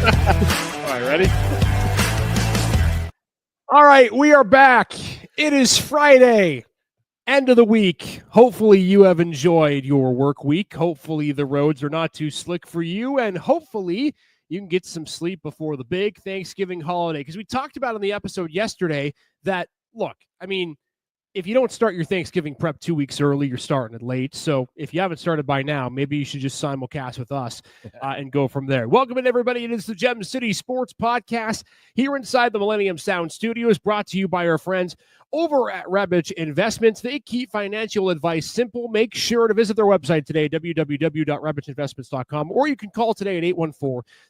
right, ready? All right, we are back. It is Friday, end of the week. Hopefully you have enjoyed your work week. Hopefully the roads are not too slick for you, and hopefully you can get some sleep before the big Thanksgiving holiday. Because we talked about in the episode yesterday that, look, I mean, if you don't start your Thanksgiving prep 2 weeks early, you're starting it late. So if you haven't started by now, maybe you should just simulcast with us and go from there. Welcome in, everybody. It is the Gem City Sports Podcast here inside the Millennium Sound Studios, brought to you by our friends over at Rebich Investments. They keep financial advice simple. Make sure to visit their website today, www.rebichinvestments.com, or you can call today at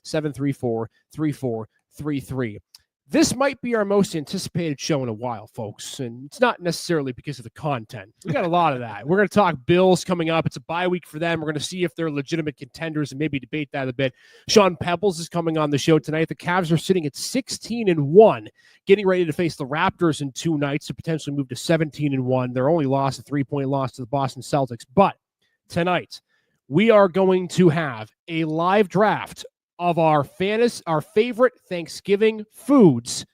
814-734-3433. This might be our most anticipated show in a while, folks, and it's not necessarily because of the content. We got a lot of that. We're going to talk Bills coming up. It's a bye week for them. We're going to see if they're legitimate contenders and maybe debate that a bit. Sean Peebles is coming on the show tonight. The Cavs are sitting at 16-1, getting ready to face the Raptors in 2 nights to potentially move to 17-1. Their only loss, a 3-point loss to the Boston Celtics. But tonight, we are going to have a live draft of our favorite Thanksgiving foods,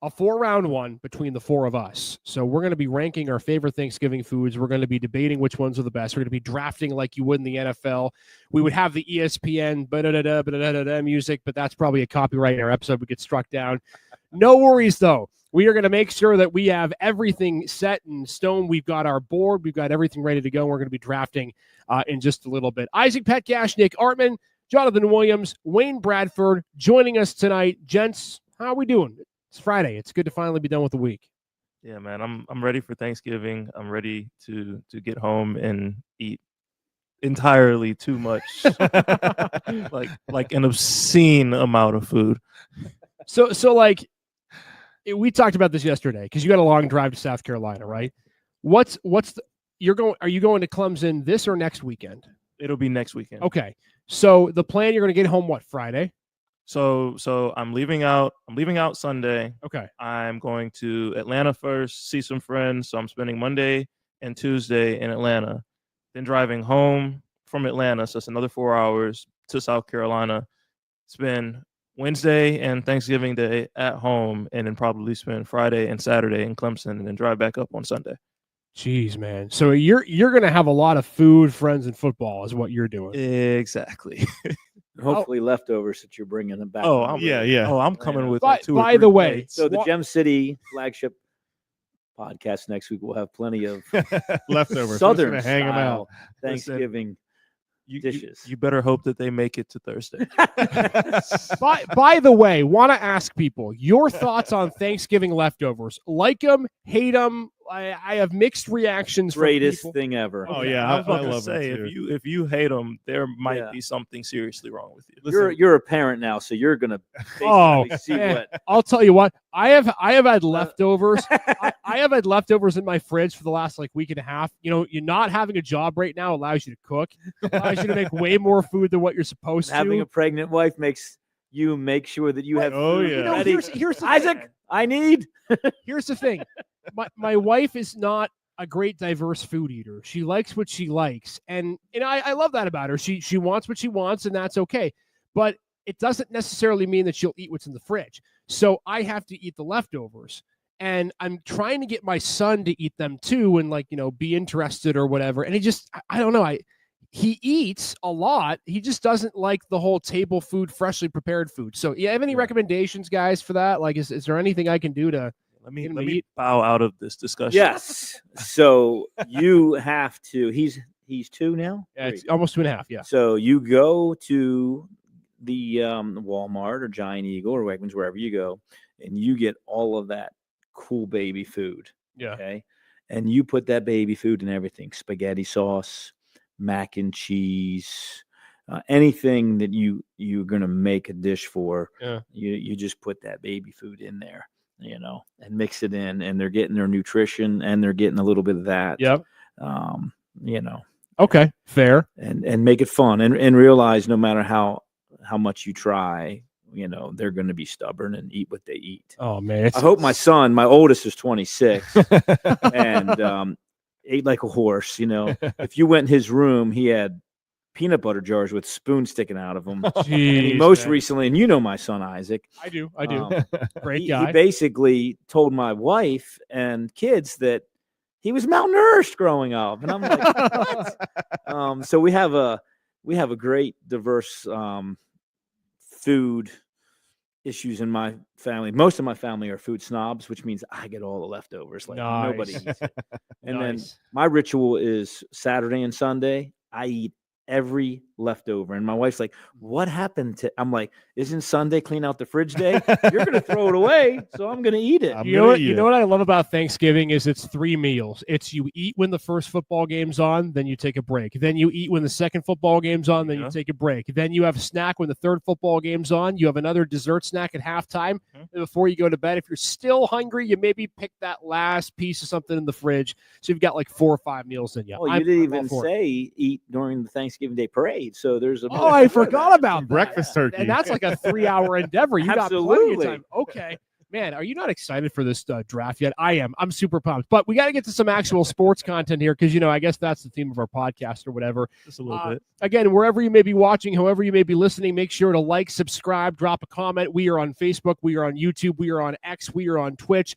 a 4-round one between the 4 of us. So we're going to be ranking our favorite Thanksgiving foods. We're going to be debating which ones are the best. We're going to be drafting like you would in the NFL. We would have the ESPN music, but that's probably a copyright in our episode. We get struck down. No worries, though. We are going to make sure that we have everything set in stone. We've got our board. We've got everything ready to go. We're going to be drafting in just a little bit. Isaac Petcash, Nick Artman, Jonathan Williams, Wayne Bradford joining us tonight. Gents, how are we doing? It's Friday. It's good to finally be done with the week. Yeah, man, I'm ready for Thanksgiving. I'm ready to get home and eat entirely too much, like an obscene amount of food. So like we talked about this yesterday because you got a long drive to South Carolina, right? Are you going to Clemson this or next weekend? It'll be next weekend. Okay. So the plan, you're going to get home what, Friday? So I'm leaving out Sunday. Okay. I'm going to Atlanta first, see some friends. So I'm spending Monday and Tuesday in Atlanta, then driving home from Atlanta. So it's another 4 hours to South Carolina. Spend Wednesday and Thanksgiving Day at home, and then probably spend Friday and Saturday in Clemson, and then drive back up on Sunday. Jeez, man. So you're going to have a lot of food, friends, and football is what you're doing. Exactly. Hopefully leftovers that you're bringing them back. Oh, I'm coming with like 2 or 3 by the way, plates. So the Gem City flagship podcast next week will have plenty of leftovers. Southern hang them out. Thanksgiving dishes. You better hope that they make it to Thursday. By the way, want to ask people your thoughts on Thanksgiving leftovers. Like them, hate them. I have mixed reactions. Greatest from thing ever. Oh yeah, I was about to say if you hate them, there might be something seriously wrong with you. Listen, you're a parent now, so you're gonna see what. I'll tell you what. I have had leftovers. I have had leftovers in my fridge for the last week and a half. You know, you're not having a job right now allows you to cook. Allows you to make way more food than what you're supposed to. Having a pregnant wife makes you make sure that you have food ready. Here's the Isaac, thing. I need. Here's the thing. My wife is not a great diverse food eater. She likes what she likes. And I love that about her. She wants what she wants, and that's okay. But it doesn't necessarily mean that she'll eat what's in the fridge. So I have to eat the leftovers. And I'm trying to get my son to eat them too and be interested or whatever. And I don't know. He eats a lot. He just doesn't like the whole table food, freshly prepared food. So you have any recommendations, guys, for that? Is there anything I can do to let me bow out of this discussion? Yes. So you have to. He's 2 now. Yeah, it's almost 2.5. Yeah. So you go to the Walmart or Giant Eagle or Wegmans, wherever you go, and you get all of that cool baby food. Yeah. Okay. And you put that baby food in everything: spaghetti sauce, mac and cheese, anything that you're gonna make a dish for. Yeah. You just put that baby food in there, and mix it in, and they're getting their nutrition and they're getting a little bit of that. Yep. Okay, fair. And make it fun and realize no matter how much you try, they're going to be stubborn and eat what they eat. Oh man. I hope my son, my oldest, is 26 and ate like a horse. If you went in his room, he had peanut butter jars with spoons sticking out of them. And Jeez, most man. recently, and you know my son Isaac. I do. I do. Great He guy. basically told my wife and kids that he was malnourished growing up, and I'm like, what? So we have a great diverse food issues in my family. Most of my family are food snobs, which means I get all the leftovers. Like nobody Nice. eats it. And then Nice. my ritual is Saturday and Sunday, I eat every leftover. And my wife's like, what happened to, I'm like, isn't Sunday clean out the fridge day? You're going to throw it away. So I'm going to eat it. You know what I love about Thanksgiving is it's 3 meals. It's you eat when the first football game's on, then you take a break. Then you eat when the second football game's on, then you take a break. Then you have a snack when the third football game's on. You have another dessert snack at halftime before you go to bed. If you're still hungry, you maybe pick that last piece of something in the fridge. So you've got like 4 or 5 meals in you. Well, you didn't even say eat during the Thanksgiving Day parade. So there's a I forgot about breakfast turkey. And that's like a 3-hour endeavor. You got plenty of time. Okay. Man, are you not excited for this draft yet? I am. I'm super pumped. But we got to get to some actual sports content here because, I guess that's the theme of our podcast or whatever. Just a little bit. Again, wherever you may be watching, however you may be listening, make sure to like, subscribe, drop a comment. We are on Facebook. We are on YouTube. We are on X. We are on Twitch.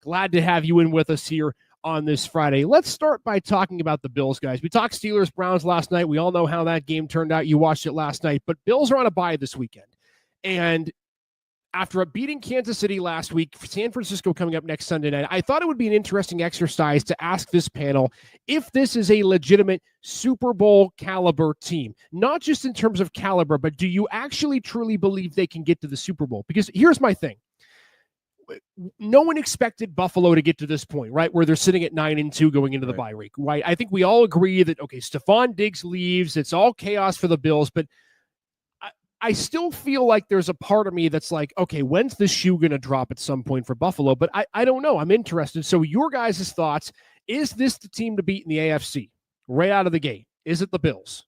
Glad to have you in with us here on this Friday. Let's start by talking about the Bills, guys. We talked Steelers-Browns last night. We all know how that game turned out. You watched it last night. But Bills are on a bye this weekend. And after beating Kansas City last week, San Francisco coming up next Sunday night, I thought it would be an interesting exercise to ask this panel if this is a legitimate Super Bowl caliber team. Not just in terms of caliber, but do you actually truly believe they can get to the Super Bowl? Because here's my thing. No one expected Buffalo to get to this point, right? Where they're sitting at 9-2 going into the bye week, right? I think we all agree that, okay, Stephon Diggs leaves. It's all chaos for the Bills, but I still feel like there's a part of me that's like, okay, when's the shoe going to drop at some point for Buffalo? But I don't know. I'm interested. So your guys' thoughts, is this the team to beat in the AFC right out of the gate? Is it the Bills?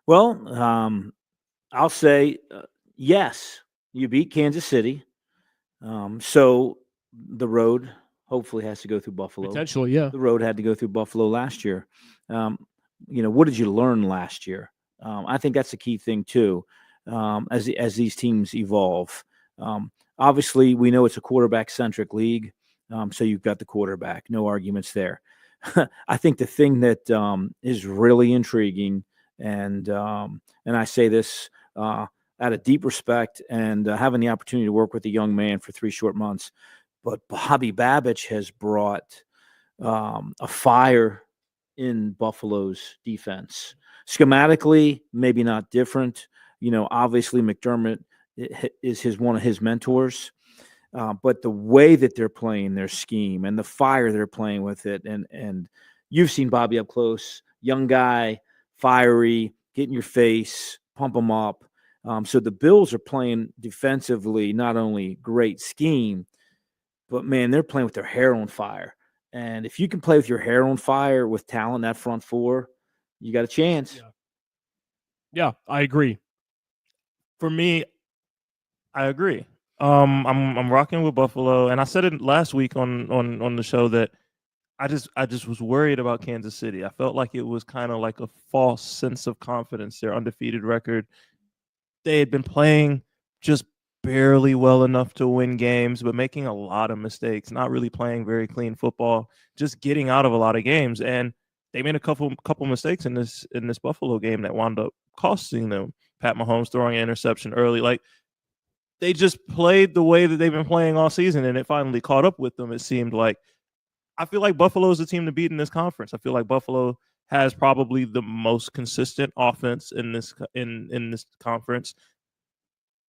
Well, I'll say yes. You beat Kansas City. So the road hopefully has to go through Buffalo. Potentially, yeah. The road had to go through Buffalo last year. What did you learn last year? I think that's the key thing too, as these teams evolve. Obviously, we know it's a quarterback-centric league, so you've got the quarterback. No arguments there. I think the thing that is really intriguing, and I say this out of deep respect and having the opportunity to work with a young man for 3 short months, but Bobby Babich has brought a fire in Buffalo's defense. Schematically, maybe not different. Obviously McDermott is one of his mentors, but the way that they're playing their scheme and the fire they're playing with it, and you've seen Bobby up close, young guy, fiery, get in your face, pump them up. So the Bills are playing defensively, not only great scheme, but man, they're playing with their hair on fire. And if you can play with your hair on fire with talent, that front four, you got a chance. Yeah, I agree. For me, I agree. I'm rocking with Buffalo, and I said it last week on the show that I just was worried about Kansas City. I felt like it was kind of like a false sense of confidence. Their undefeated record, they had been playing just barely well enough to win games, but making a lot of mistakes, not really playing very clean football, just getting out of a lot of games. And they made a couple mistakes in this Buffalo game that wound up costing them. Pat Mahomes throwing an interception early. Like, they just played the way that they've been playing all season, and it finally caught up with them, it seemed like. I feel like Buffalo is the team to beat in this conference. I feel like Buffalo has probably the most consistent offense in this conference.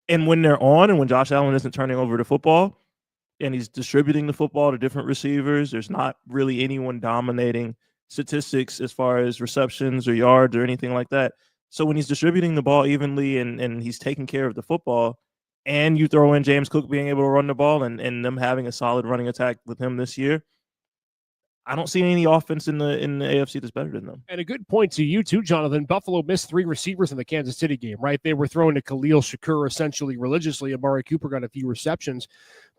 And when they're on, and when Josh Allen isn't turning over the football and he's distributing the football to different receivers, there's not really anyone dominating statistics as far as receptions or yards or anything like that. So when he's distributing the ball evenly and he's taking care of the football, and you throw in James Cook being able to run the ball and them having a solid running attack with him this year, I don't see any offense in the AFC that's better than them. And a good point to you too, Jonathan. Buffalo missed 3 receivers in the Kansas City game, right? They were throwing to Khalil Shakur essentially religiously. Amari Cooper got a few receptions.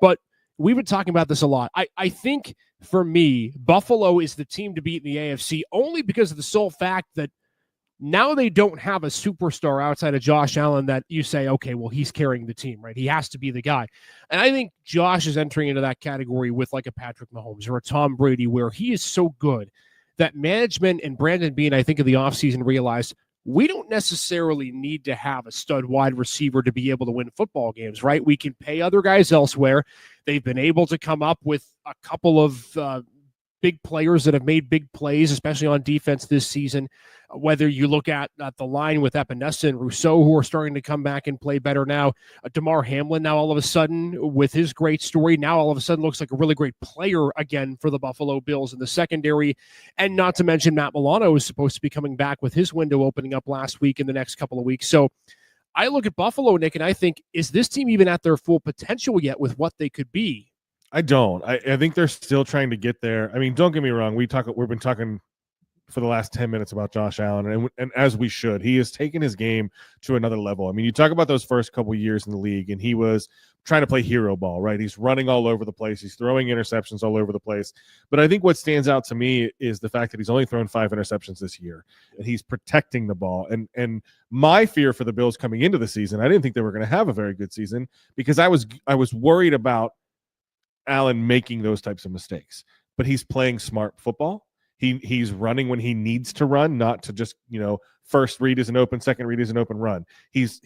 But we've been talking about this a lot. I think, for me, Buffalo is the team to beat in the AFC only because of the sole fact that Now they don't have a superstar outside of Josh Allen that you say, okay, well, he's carrying the team, right? He has to be the guy. And I think Josh is entering into that category with like a Patrick Mahomes or a Tom Brady, where he is so good that management and Brandon Beane, I think, in the offseason realized we don't necessarily need to have a stud wide receiver to be able to win football games, right? We can pay other guys elsewhere. They've been able to come up with a couple of big players that have made big plays, especially on defense this season. Whether you look at the line with Epinesa and Rousseau, who are starting to come back and play better now. DeMar Hamlin now all of a sudden, with his great story, now all of a sudden looks like a really great player again for the Buffalo Bills in the secondary. And not to mention Matt Milano is supposed to be coming back with his window opening up last week in the next couple of weeks. So I look at Buffalo, Nick, and I think, is this team even at their full potential yet with what they could be? I don't. I think they're still trying to get there. I mean, don't get me wrong. We've been talking for the last 10 minutes about Josh Allen, and as we should. He has taken his game to another level. I mean, you talk about those first couple years in the league, and he was trying to play hero ball, right? He's running all over the place. He's throwing interceptions all over the place. But I think what stands out to me is the fact that he's only thrown 5 interceptions this year, and he's protecting the ball. And my fear for the Bills coming into the season, I didn't think they were going to have a very good season because I was worried about Allen making those types of mistakes. But he's playing smart football. He's running when he needs to run, not to just, first read is an open, second read is an open run. He's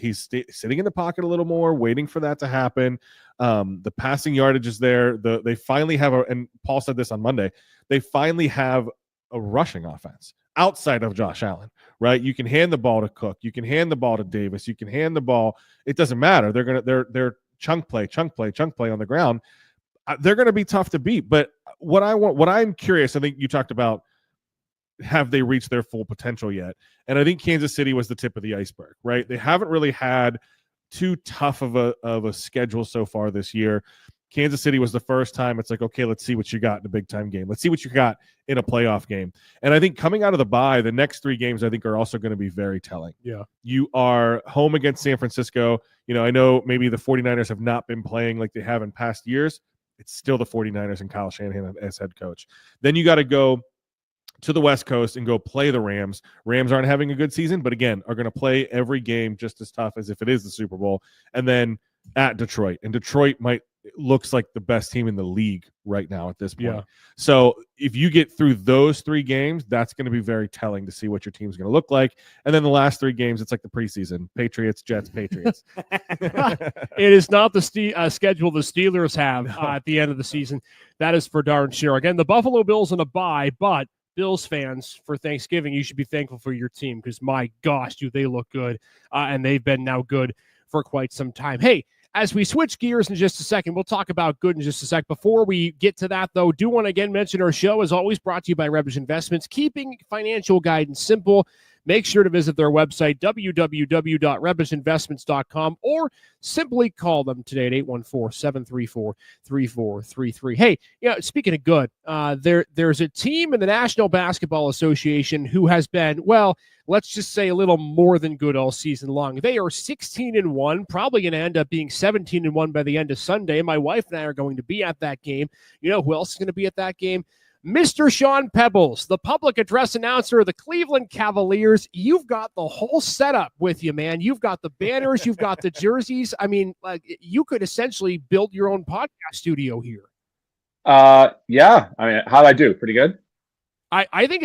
sitting in the pocket a little more, waiting for that to happen. The passing yardage is there. They finally have and Paul said this on Monday, they finally have a rushing offense outside of Josh Allen, right? You can hand the ball to Cook. You can hand the ball to Davis. You can hand the ball. It doesn't matter. They're chunk play on the ground. They're going to be tough to beat. But what I'm curious, I think you talked about, have they reached their full potential yet? And I think Kansas City was the tip of the iceberg, right? They haven't really had too tough of a schedule so far this year. Kansas City was the first time it's like, okay, let's see what you got in a big time game. Let's see what you got in a playoff game. And I think coming out of the bye, the next 3 games I think are also going to be very telling. Yeah. You are home against San Francisco. I know maybe the 49ers have not been playing like they have in past years. It's still the 49ers and Kyle Shanahan as head coach. Then you got to go to the West Coast and go play the Rams. Rams aren't having a good season, but again, are going to play every game just as tough as if it is the Super Bowl. And then at Detroit. And Detroit looks like the best team in the league right now at this point. Yeah. So if you get through those 3 games, that's going to be very telling to see what your team's going to look like. And then the last 3 games, it's like the preseason: Patriots, Jets, Patriots. It is not the schedule the Steelers have at the end of the season. That is for darn sure. Again, the Buffalo Bills on a bye, but Bills fans, for Thanksgiving, you should be thankful for your team because, my gosh, do they look good. And they've been now good for quite some time. Hey, as we switch gears in just a second, we'll talk about good in just a sec. Before we get to that, though, do want to again mention our show is always brought to you by Rebridge Investments, keeping financial guidance simple. Make sure to visit their website, www.rebridgeinvestments.com, or simply call them today at 814-734-3433. Hey, speaking of good, there's a team in the National Basketball Association who has been, well, let's just say a little more than good all season long. They are 16-1, probably going to end up being 17-1 by the end of Sunday. My wife and I are going to be at that game. You know who else is going to be at that game? Mr. Sean Peebles, the public address announcer of the Cleveland Cavaliers. You've got the whole setup with you, man. You've got the banners. You've got the jerseys. I mean, you could essentially build your own podcast studio here. Yeah. I mean, how'd I do? Pretty good? I don't think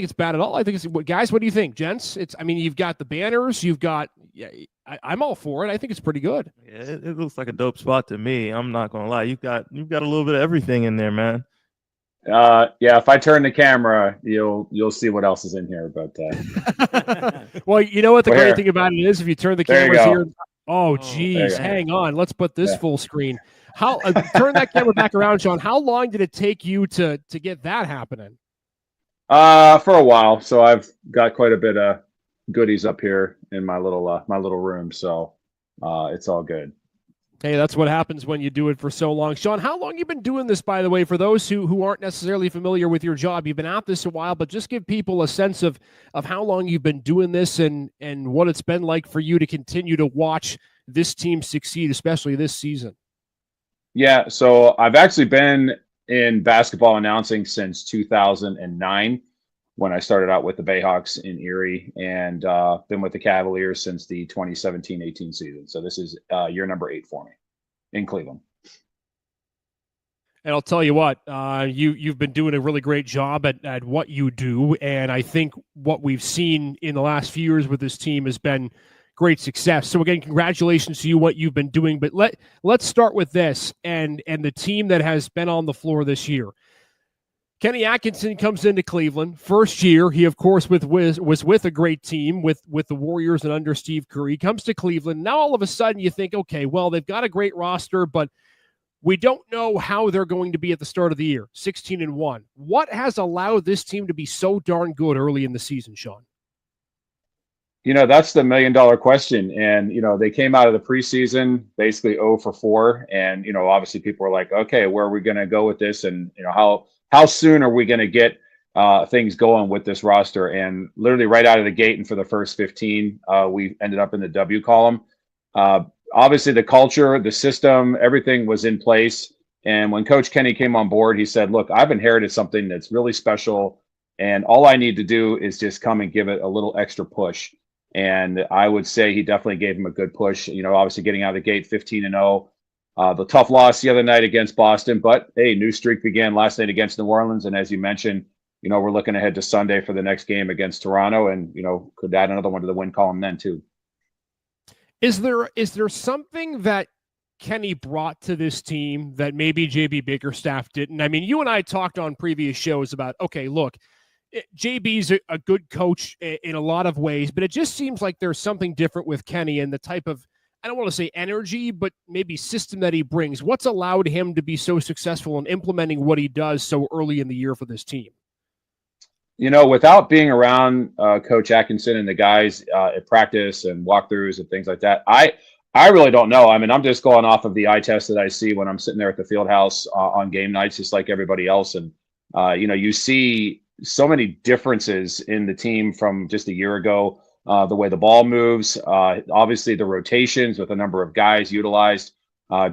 it's bad at all. I think it's, guys, what do you think, gents? You've got the banners. You've got, I'm all for it. I think it's pretty good. Yeah, it looks like a dope spot to me. I'm not going to lie. You've got a little bit of everything in there, man. Yeah, if I turn the camera, you'll see what else is in here. But well, you know what the great thing about it is, if you turn the cameras here. Oh, geez, hang on. Let's put this full screen. How turn that camera back around, Sean? How long did it take you to get that happening? For a while. So I've got quite a bit of goodies up here in my little room. So it's all good. Hey, that's what happens when you do it for so long. Sean, how long have you been doing this, by the way, for those who aren't necessarily familiar with your job? You've been at this a while, but just give people a sense of how long you've been doing this and what it's been like for you to continue to watch this team succeed, especially this season. Yeah, so I've actually been in basketball announcing since 2009. when I started out with the Bayhawks in Erie, and been with the Cavaliers since the 2017-18 season. So this is year number 8 for me in Cleveland. And I'll tell you what, you've been doing a really great job at what you do, and I think what we've seen in the last few years with this team has been great success. So again, congratulations to you, what you've been doing. But let's start with this and the team that has been on the floor this year. Kenny Atkinson comes into Cleveland. First year, he of course was with a great team with the Warriors and under Steve Kerr. He comes to Cleveland. Now all of a sudden you think, okay, well, they've got a great roster, but we don't know how they're going to be at the start of the year, 16-1. What has allowed this team to be so darn good early in the season, Sean? That's the $1 million question. And, they came out of the preseason basically 0 for 4. And, obviously people were like, okay, where are we going to go with this? And, how soon are we going to get things going with this roster? And literally right out of the gate and for the first 15, we ended up in the W column. Obviously the culture, the system, everything was in place. And when Coach Kenny came on board, he said, look, I've inherited something that's really special. And all I need to do is just come and give it a little extra push. And I would say he definitely gave him a good push, obviously getting out of the gate 15-0. The tough loss the other night against Boston, but hey, new streak began last night against New Orleans. And as you mentioned, we're looking ahead to Sunday for the next game against Toronto, and, could add another one to the win column then too. Is there something that Kenny brought to this team that maybe JB Bickerstaff didn't? I mean, you and I talked on previous shows about, okay, look, JB's a good coach in a lot of ways, but it just seems like there's something different with Kenny and the type of, I don't want to say energy, but maybe system that he brings. What's allowed him to be so successful in implementing what he does so early in the year for this team? Without being around Coach Atkinson and the guys at practice and walkthroughs and things like that, I really don't know. I mean, I'm just going off of the eye test that I see when I'm sitting there at the field house on game nights, just like everybody else. And, you see so many differences in the team from just a year ago, the way the ball moves, obviously the rotations with a number of guys utilized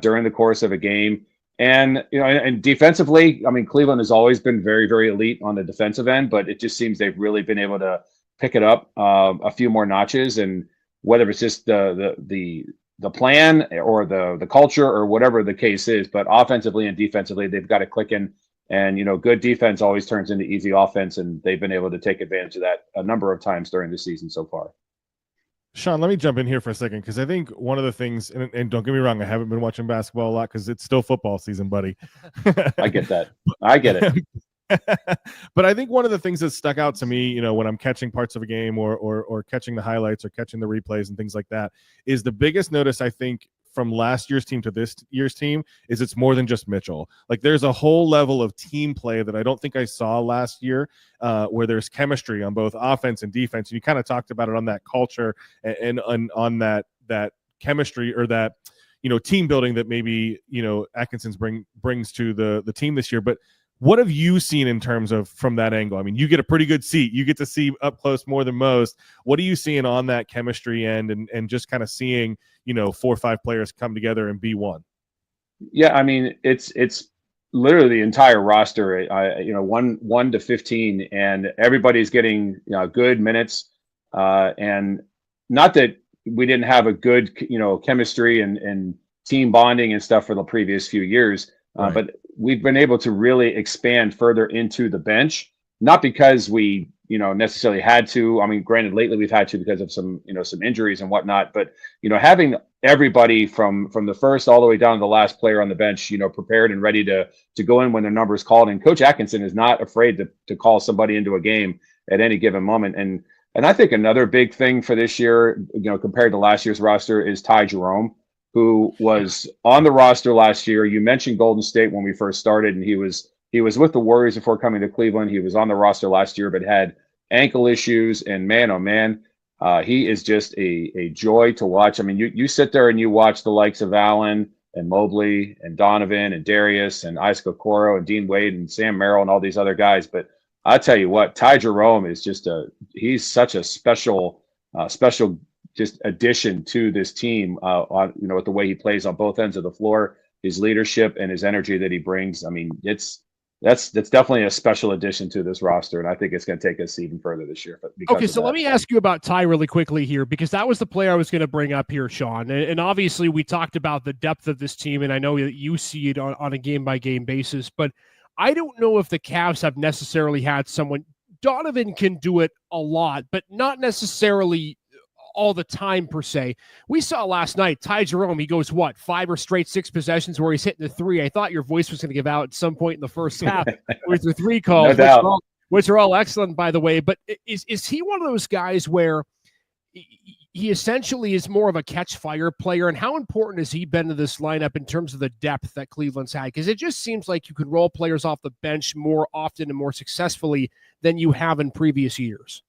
during the course of a game. And, and defensively, I mean, Cleveland has always been very, very elite on the defensive end, but it just seems they've really been able to pick it up a few more notches. And whether it's just the plan or the culture or whatever the case is, but offensively and defensively, they've got it clicking. And, good defense always turns into easy offense, and they've been able to take advantage of that a number of times during the season so far. Sean, let me jump in here for a second, because I think one of the things, and don't get me wrong, I haven't been watching basketball a lot because it's still football season, buddy. I get that. I get it. But I think one of the things that stuck out to me, when I'm catching parts of a game or catching the highlights or catching the replays and things like that, is the biggest notice, I think, from last year's team to this year's team is it's more than just Mitchell. Like, there's a whole level of team play that I don't think I saw last year, where there's chemistry on both offense and defense. And you kind of talked about it on that culture and on that chemistry or that, team building that maybe, Atkinson's brings to the team this year. But what have you seen in terms of from that angle? I mean, you get a pretty good seat. You get to see up close more than most. What are you seeing on that chemistry end and just kind of seeing, 4 or 5 players come together and be one? Yeah, I mean, it's literally the entire roster, 1 to 15, and everybody's getting good minutes. And not that we didn't have a good, chemistry and team bonding and stuff for the previous few years, Right. But we've been able to really expand further into the bench, not because we, necessarily had to. I mean, granted, lately we've had to because of some injuries and whatnot, but, having everybody from the first all the way down to the last player on the bench, prepared and ready to go in when their number is called. And Coach Atkinson is not afraid to call somebody into a game at any given moment. And I think another big thing for this year, compared to last year's roster, is Ty Jerome, who was on the roster last year. You mentioned Golden State when we first started, and he was with the Warriors before coming to Cleveland. He was on the roster last year, but had ankle issues. And man, oh man, he is just a joy to watch. I mean, you sit there and you watch the likes of Allen and Mobley and Donovan and Darius and Isaac Okoro and Dean Wade and Sam Merrill and all these other guys. But I tell you what, Ty Jerome is he's such a special just addition to this team, with the way he plays on both ends of the floor, his leadership and his energy that he brings. I mean, it's that's definitely a special addition to this roster, and I think it's going to take us even further this year. Okay, so let me ask you about Ty really quickly here, because that was the player I was going to bring up here, Sean. And obviously, we talked about the depth of this team, and I know that you see it on a game-by-game basis, but I don't know if the Cavs have necessarily had someone. Donovan can do it a lot, but not necessarily all the time per se. We saw last night, Ty Jerome, he goes, 5 or straight 6 possessions where he's hitting the 3. I thought your voice was going to give out at some point in the first half with the 3 calls, No doubt. which are all excellent, by the way. But is he one of those guys where he essentially is more of a catch-fire player? And how important has he been to this lineup in terms of the depth that Cleveland's had? Because it just seems like you could roll players off the bench more often and more successfully than you have in previous years.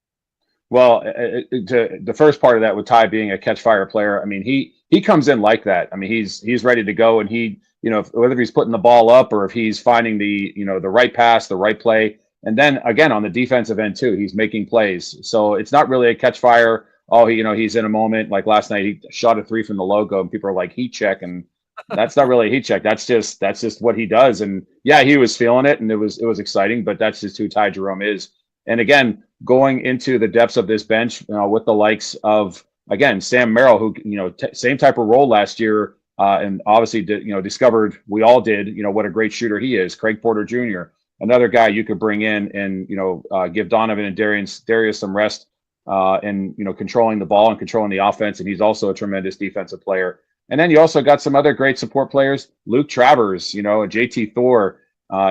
Well, the first part of that with Ty being a catch-fire player, I mean, he comes in like that. I mean, he's ready to go, and he, whether he's putting the ball up or if he's finding the right pass, the right play. And then again, on the defensive end too, he's making plays. So it's not really a catch fire. Oh, he's in a moment. Like last night, he shot a 3 from the logo, and people are like, heat check, and that's not really a heat check. That's just what he does. And yeah, he was feeling it, and it was exciting. But that's just who Ty Jerome is. And again, going into the depths of this bench with the likes of, again, Sam Merrill, who same type of role last year, and obviously discovered, we all did, what a great shooter he is. Craig Porter Jr., another guy you could bring in and give Donovan and Darius some rest and controlling the ball and controlling the offense. And he's also a tremendous defensive player. And then you also got some other great support players, Luke Travers, JT Thor,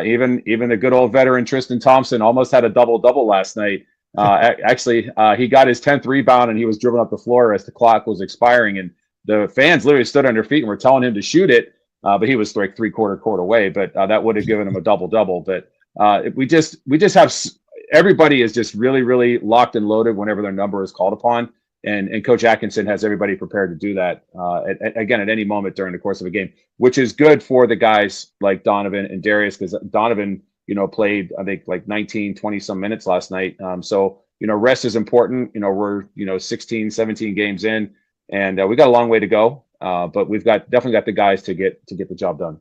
even the good old veteran Tristan Thompson almost had a double-double last night. Actually, he got his 10th rebound and he was dribbling up the floor as the clock was expiring. And the fans literally stood on their feet and were telling him to shoot it, but he was like 3/4 court away. But that would have given him a double-double. But we just have everybody is just really, really locked and loaded whenever their number is called upon. And Coach Atkinson has everybody prepared to do that, at any moment during the course of a game, which is good for the guys like Donovan and Darius, because Donovan, played, I think, like 19, 20-some minutes last night. So, rest is important. We're, 16, 17 games in, and we got a long way to go, but we've definitely got the guys to get the job done.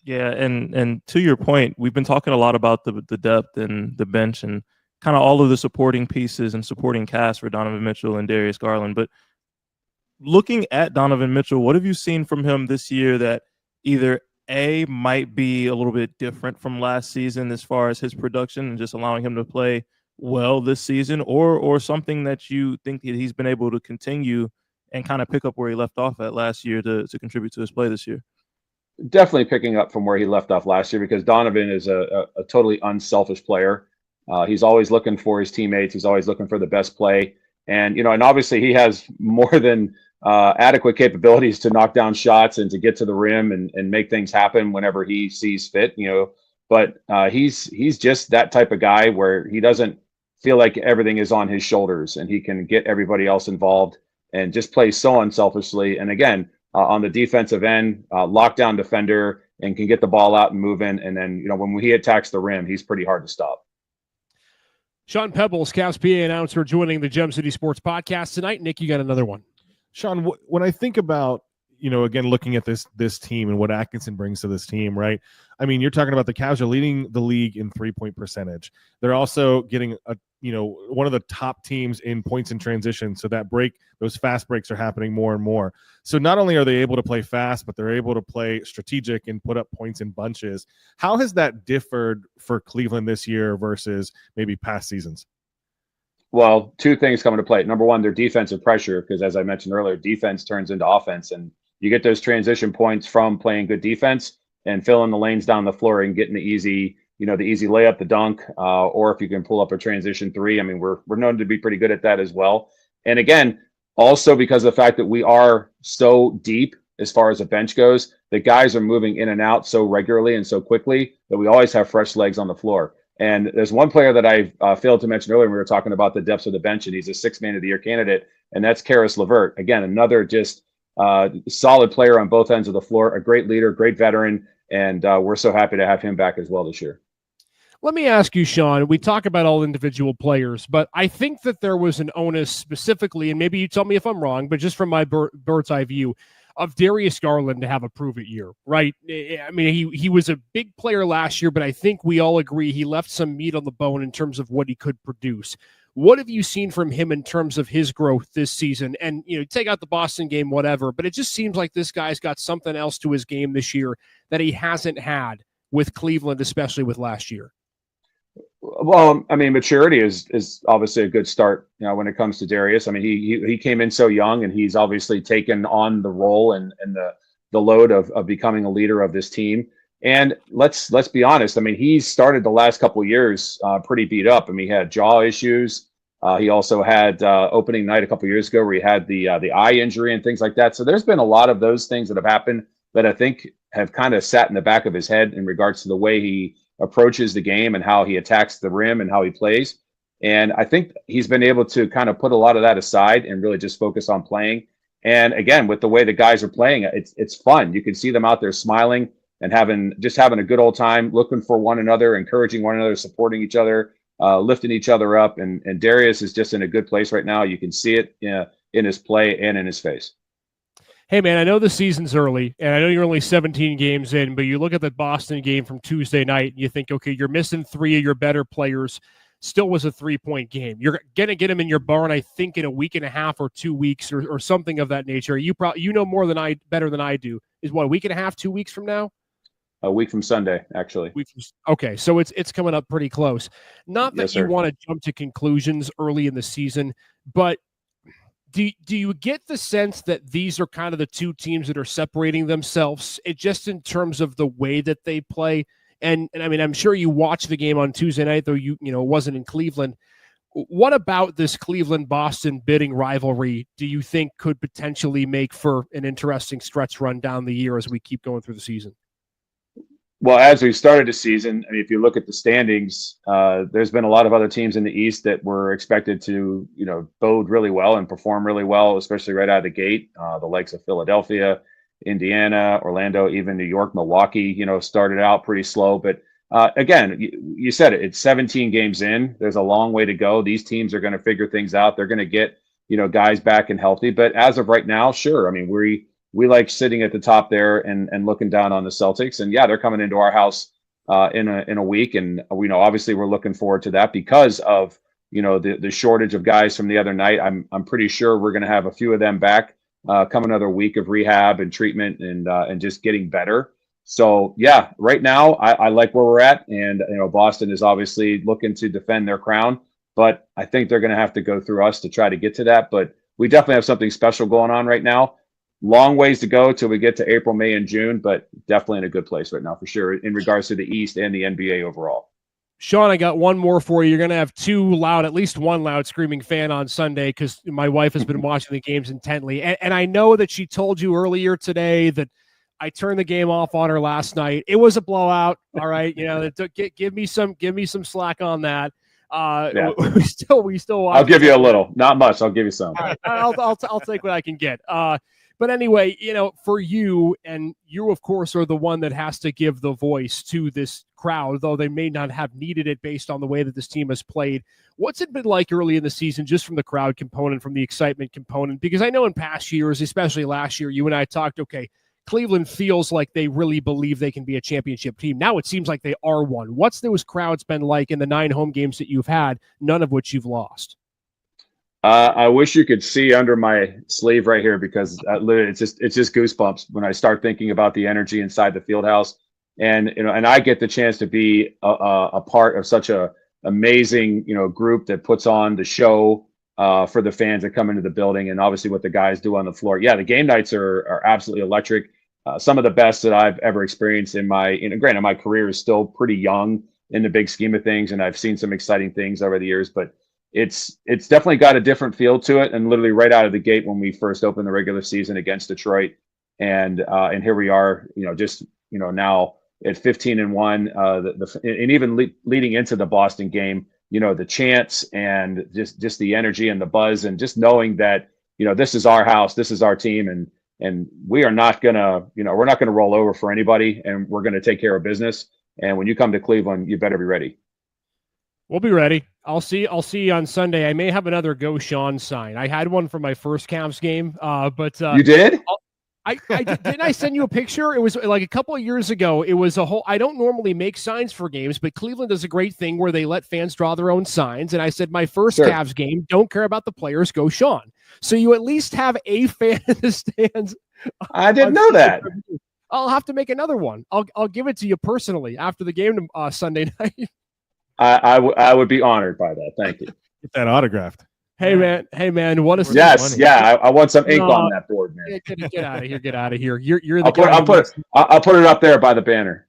Yeah, and to your point, we've been talking a lot about the depth and the bench and kind of all of the supporting pieces and supporting cast for Donovan Mitchell and Darius Garland. But looking at Donovan Mitchell, what have you seen from him this year that either A, might be a little bit different from last season as far as his production and just allowing him to play well this season, or something that you think that he's been able to continue and kind of pick up where he left off at last year to contribute to his play this year? Definitely picking up from where he left off last year, because Donovan is a totally unselfish player. He's always looking for his teammates. He's always looking for the best play. And, and obviously he has more than adequate capabilities to knock down shots and to get to the rim and make things happen whenever he sees fit, but he's just that type of guy where he doesn't feel like everything is on his shoulders, and he can get everybody else involved and just play so unselfishly. And again, on the defensive end, lockdown defender, and can get the ball out and move in. And then, when he attacks the rim, he's pretty hard to stop. Sean Peebles, Cavs PA announcer, joining the Gem City Sports Podcast tonight. Nick, you got another one. Sean, when I think about, again, looking at this team and what Atkinson brings to this team, right? I mean, you're talking about the Cavs are leading the league in 3-point percentage. They're also getting one of the top teams in points in transition. So those fast breaks are happening more and more. So not only are they able to play fast, but they're able to play strategic and put up points in bunches. How has that differed for Cleveland this year versus maybe past seasons? Well, two things come into play. Number one, their defensive pressure, because as I mentioned earlier, defense turns into offense, and you get those transition points from playing good defense and filling the lanes down the floor and getting the easy layup, the dunk, or if you can pull up a transition 3. I mean, we're known to be pretty good at that as well. And again, also because of the fact that we are so deep as far as the bench goes, the guys are moving in and out so regularly and so quickly that we always have fresh legs on the floor. And there's one player that I failed to mention earlier when we were talking about the depths of the bench, and he's a 6th man of the year candidate, and that's Karis LeVert. Again, another just solid player on both ends of the floor, a great leader, great veteran, and we're so happy to have him back as well this year. Let me ask you, Sean, we talk about all individual players, but I think that there was an onus specifically, and maybe you tell me if I'm wrong, but just from my bird's eye view, of Darius Garland to have a prove-it year, right? I mean, he was a big player last year, but I think we all agree he left some meat on the bone in terms of what he could produce. What have you seen from him in terms of his growth this season? And, take out the Boston game, whatever, but it just seems like this guy's got something else to his game this year that he hasn't had with Cleveland, especially with last year. Well, I mean, maturity is obviously a good start, when it comes to Darius. I mean, he came in so young, and he's obviously taken on the role and the load of becoming a leader of this team. And let's be honest. I mean, he's started the last couple of years pretty beat up. I mean, he had jaw issues. He also had opening night a couple of years ago where he had the eye injury and things like that. So there's been a lot of those things that have happened that I think have kind of sat in the back of his head in regards to the way he approaches the game and how he attacks the rim and how he plays. And I think he's been able to kind of put a lot of that aside and really just focus on playing. And again, with the way the guys are playing, it's fun. You can see them out there smiling and having a good old time, looking for one another, encouraging one another, supporting each other, lifting each other up. And Darius is just in a good place right now. You can see it in his play and in his face. Hey, man, I know the season's early, and I know you're only 17 games in, but you look at the Boston game from Tuesday night, and you think, okay, you're missing 3 of your better players. Still was a 3-point game. You're going to get him in your barn, I think, in a week and a half or 2 weeks or something of that nature. You know better than I do. Is what, a week and a half, 2 weeks from now? A week from Sunday, actually. Okay, so it's coming up pretty close. Not that Yes, you sir. want to jump to conclusions early in the season, but do you get the sense that these are kind of the two teams that are separating themselves, just in terms of the way that they play? And I mean, I'm sure you watched the game on Tuesday night, though it wasn't in Cleveland. What about this Cleveland-Boston bidding rivalry do you think could potentially make for an interesting stretch run down the year as we keep going through the season? Well, as we started the season, I mean, if you look at the standings, there's been a lot of other teams in the East that were expected to, bode really well and perform really well, especially right out of the gate. The likes of Philadelphia, Indiana, Orlando, even New York, Milwaukee, started out pretty slow. But again, you said it, it's 17 games in. There's a long way to go. These teams are going to figure things out. They're going to get, guys back and healthy. But as of right now, sure. I mean, we like sitting at the top there and looking down on the Celtics. And yeah, they're coming into our house in a week. And obviously we're looking forward to that because of, the shortage of guys from the other night. I'm pretty sure we're going to have a few of them back come another week of rehab and treatment and just getting better. So yeah, right now I like where we're at. And, Boston is obviously looking to defend their crown, but I think they're going to have to go through us to try to get to that. But we definitely have something special going on right now. Long ways to go till we get to April, May, and June, but definitely in a good place right now for sure in regards to the East and the NBA overall. Sean, I got one more for you. You're going to have at least one loud screaming fan on Sunday because my wife has been watching the games intently. And I know that she told you earlier today that I turned the game off on her last night. It was a blowout. All right. Give me some slack on that. Yeah. we still watch. I'll give you a little, not much. I'll give you some. I'll take what I can get. But anyway, for you, and you, of course, are the one that has to give the voice to this crowd, though they may not have needed it based on the way that this team has played. What's it been like early in the season, just from the crowd component, from the excitement component? Because I know in past years, especially last year, you and I talked, okay, Cleveland feels like they really believe they can be a championship team. Now it seems like they are one. What's those crowds been like in the 9 home games that you've had, none of which you've lost? I wish you could see under my sleeve right here because literally it's just goosebumps when I start thinking about the energy inside the field house. And and I get the chance to be a part of such a amazing group that puts on the show for the fans that come into the building, and obviously what the guys do on the floor. Yeah, the game nights are absolutely electric. Some of the best that I've ever experienced in my granted my career is still pretty young in the big scheme of things, and I've seen some exciting things over the years, but it's definitely got a different feel to it. And literally right out of the gate when we first opened the regular season against Detroit, and here we are, now at 15-1, and even leading into the Boston game, the chants and just the energy and the buzz, and just knowing that this is our house, this is our team, and we are not gonna we're not gonna roll over for anybody, and we're gonna take care of business. And when you come to Cleveland, you better be ready. We'll be ready. I'll see you on Sunday. I may have another Go Sean sign. I had one for my first Cavs game, but you did? Didn't I send you a picture? It was like a couple of years ago. It was a whole. I don't normally make signs for games, but Cleveland does a great thing where they let fans draw their own signs. And I said, my first Sure. Cavs game, don't care about the players, go Sean. So you at least have a fan in the stands. I didn't know that. I'll have to make another one. I'll give it to you personally after the game Sunday night. I would be honored by that. Thank you. Get that autographed. Hey man, what a Yes, yeah. I want some ink on that board, man. Get out of here. Get out of here. You're the I'll guy. I'll put it up there by the banner.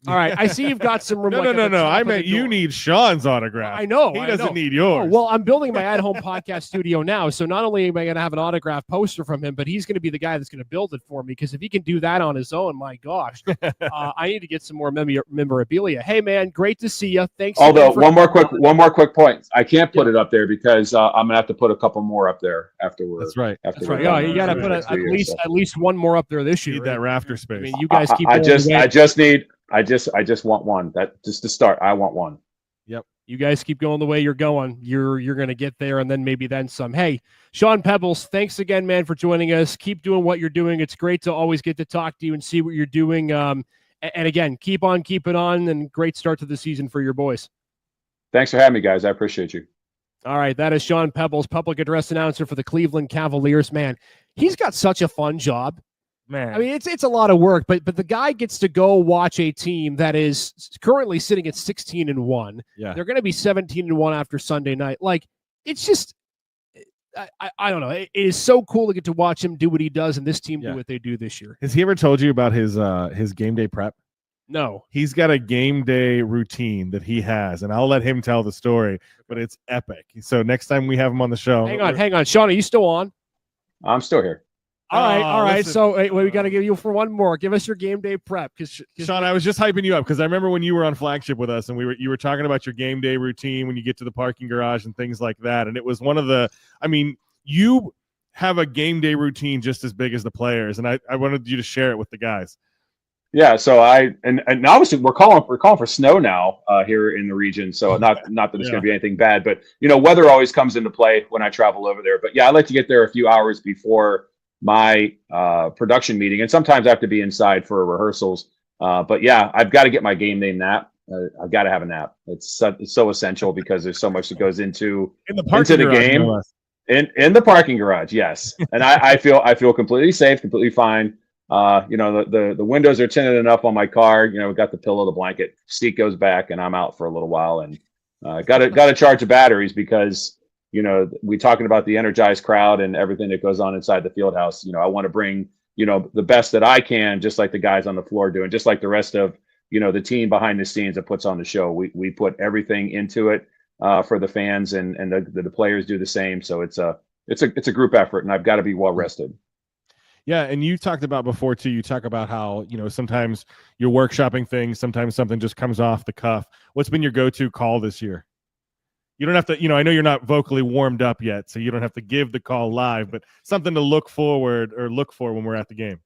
All right. I see you've got some room. No. I meant you need Sean's autograph. I know. He I doesn't know. need yours. Oh, well, I'm building my at-home podcast studio now, so not only am I going to have an autograph poster from him, but he's going to be the guy that's going to build it for me. Because if he can do that on his own, my gosh, I need to get some more memorabilia. Hey, man, great to see you. Thanks. Although one more quick point. I can't put it up there because I'm gonna have to put a couple more up there afterwards. That's right. That's right. Yeah, you got to put at least one more up there this year. Need that rafter space. I mean, you guys keep. I just want one. That just to start. I want one. Yep. You guys keep going the way you're going. You're going to get there, and then some. Hey, Sean Peebles, thanks again, man, for joining us. Keep doing what you're doing. It's great to always get to talk to you and see what you're doing. And again, keep on keeping on, and great start to the season for your boys. Thanks for having me, guys. I appreciate you. All right, that is Sean Peebles, public address announcer for the Cleveland Cavaliers. Man, he's got such a fun job. Man, I mean, it's a lot of work, but the guy gets to go watch a team that is currently sitting at 16-1. Yeah. They're going to be 17-1 after Sunday night. Like, it's just, I don't know. It is so cool to get to watch him do what he does and this team do what they do this year. Has he ever told you about his game day prep? No. He's got a game day routine that he has, and I'll let him tell the story, but it's epic. So next time we have him on the show. Hang on. Sean, are you still on? I'm still here. All right. Listen. So we got to give you for one more. Give us your game day prep, because Sean, I was just hyping you up because I remember when you were on Flagship with us, and you were talking about your game day routine when you get to the parking garage and things like that. And it was one of the. I mean, you have a game day routine just as big as the players, and I wanted you to share it with the guys. Yeah. So and obviously we're calling for snow now here in the region. So not that it's going to be anything bad, but weather always comes into play when I travel over there. But yeah, I like to get there a few hours before my production meeting, and sometimes I have to be inside for rehearsals. But yeah, I've got to get my game day nap. I've got to have a nap. It's so essential because there's so much that goes into the game. In the parking garage, yes. And I feel completely safe, completely fine. The windows are tinted enough on my car. We've got the pillow, the blanket. Seat goes back, and I'm out for a little while. And got to charge the batteries because we talking about the energized crowd and everything that goes on inside the field house. I want to bring the best that I can, just like the guys on the floor do, and just like the rest of the team behind the scenes that puts on the show. We put everything into it for the fans, and the players do the same. So it's a group effort, and I've got to be well rested. Yeah, and you talked about before too. You talk about how sometimes you're workshopping things, sometimes something just comes off the cuff. What's been your go-to call this year? You don't have to, I know you're not vocally warmed up yet, so you don't have to give the call live, but something to look for when we're at the game.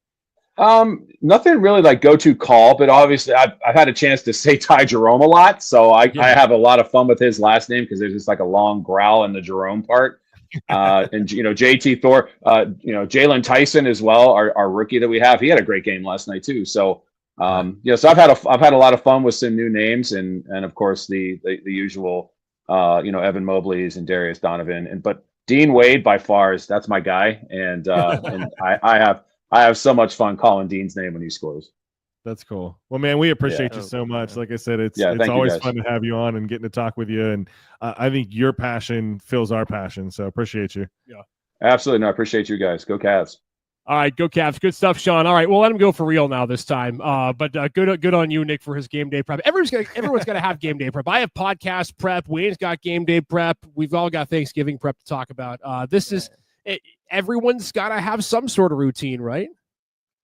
Nothing really like go-to call, but obviously I've had a chance to say Ty Jerome a lot, so I have a lot of fun with his last name because there's just like a long growl in the Jerome part. And JT Thor, Jalen Tyson as well, our rookie that we have. He had a great game last night too. So so I've had a lot of fun with some new names, and of course the usual Evan Mobley's and Darius Donovan, but Dean Wade by far that's my guy, and and I have so much fun calling Dean's name when he scores. That's cool. Well, man, we appreciate you so much. Like I said, it's always fun to have you on and getting to talk with you, and I think your passion fills our passion, so appreciate you. Yeah, absolutely. No, I appreciate you guys. Go Cavs. All right, go Cavs. Good stuff, Sean. All right, we'll let him go for real now this time. But good on you, Nick, for his game day prep. Everyone's got to have game day prep. I have podcast prep. Wayne's got game day prep. We've all got Thanksgiving prep to talk about. Everyone's got to have some sort of routine, right?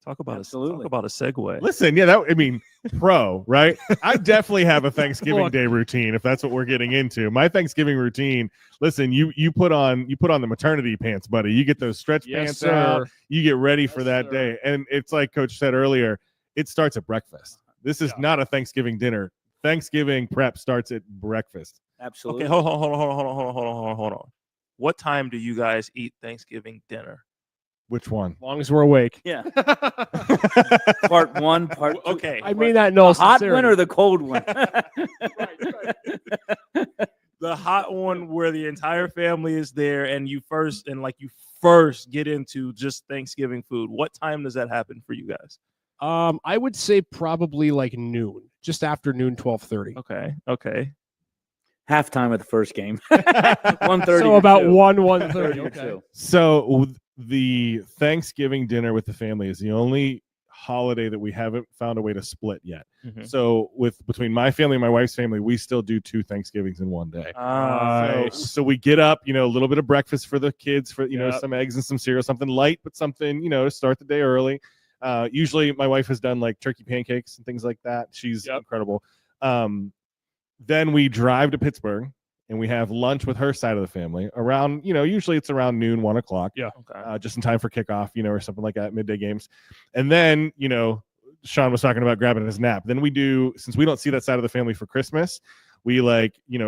Talk about a segue. Listen, pro, right? I definitely have a Thanksgiving Day routine if that's what we're getting into. My Thanksgiving routine, listen, you put on the maternity pants, buddy. You get those stretch pants out, you get ready for that day. And it's like Coach said earlier, it starts at breakfast. This is not a Thanksgiving dinner. Thanksgiving prep starts at breakfast. Absolutely. Okay, hold on. What time do you guys eat Thanksgiving dinner? Which one? As long as we're awake. Yeah. Part 1, part 2. Okay. I mean that in all The hot sincerity. one or the cold one? The hot one where the entire family is there and you first get into just Thanksgiving food. What time does that happen for you guys? I would say probably like noon, just after noon, 12:30. Okay. Halftime of the first game. 1:30. So or about 2. 1:30. 30 or Okay. 2. So the Thanksgiving dinner with the family is the only holiday that we haven't found a way to split yet. Mhm. So between my family and my wife's family, we still do 2 Thanksgivings in one day. So we get up, a little bit of breakfast for the kids, for Yep. some eggs and some cereal, something light, but something to start the day early. Usually my wife has done like turkey pancakes and things like that. She's incredible. Then we drive to Pittsburgh and we have lunch with her side of the family around, usually it's around noon, 1 o'clock. Yeah. Okay. Just in time for kickoff, or something like that, midday games. And then, Sean was talking about grabbing his nap. Then we do, since we don't see that side of the family for Christmas, we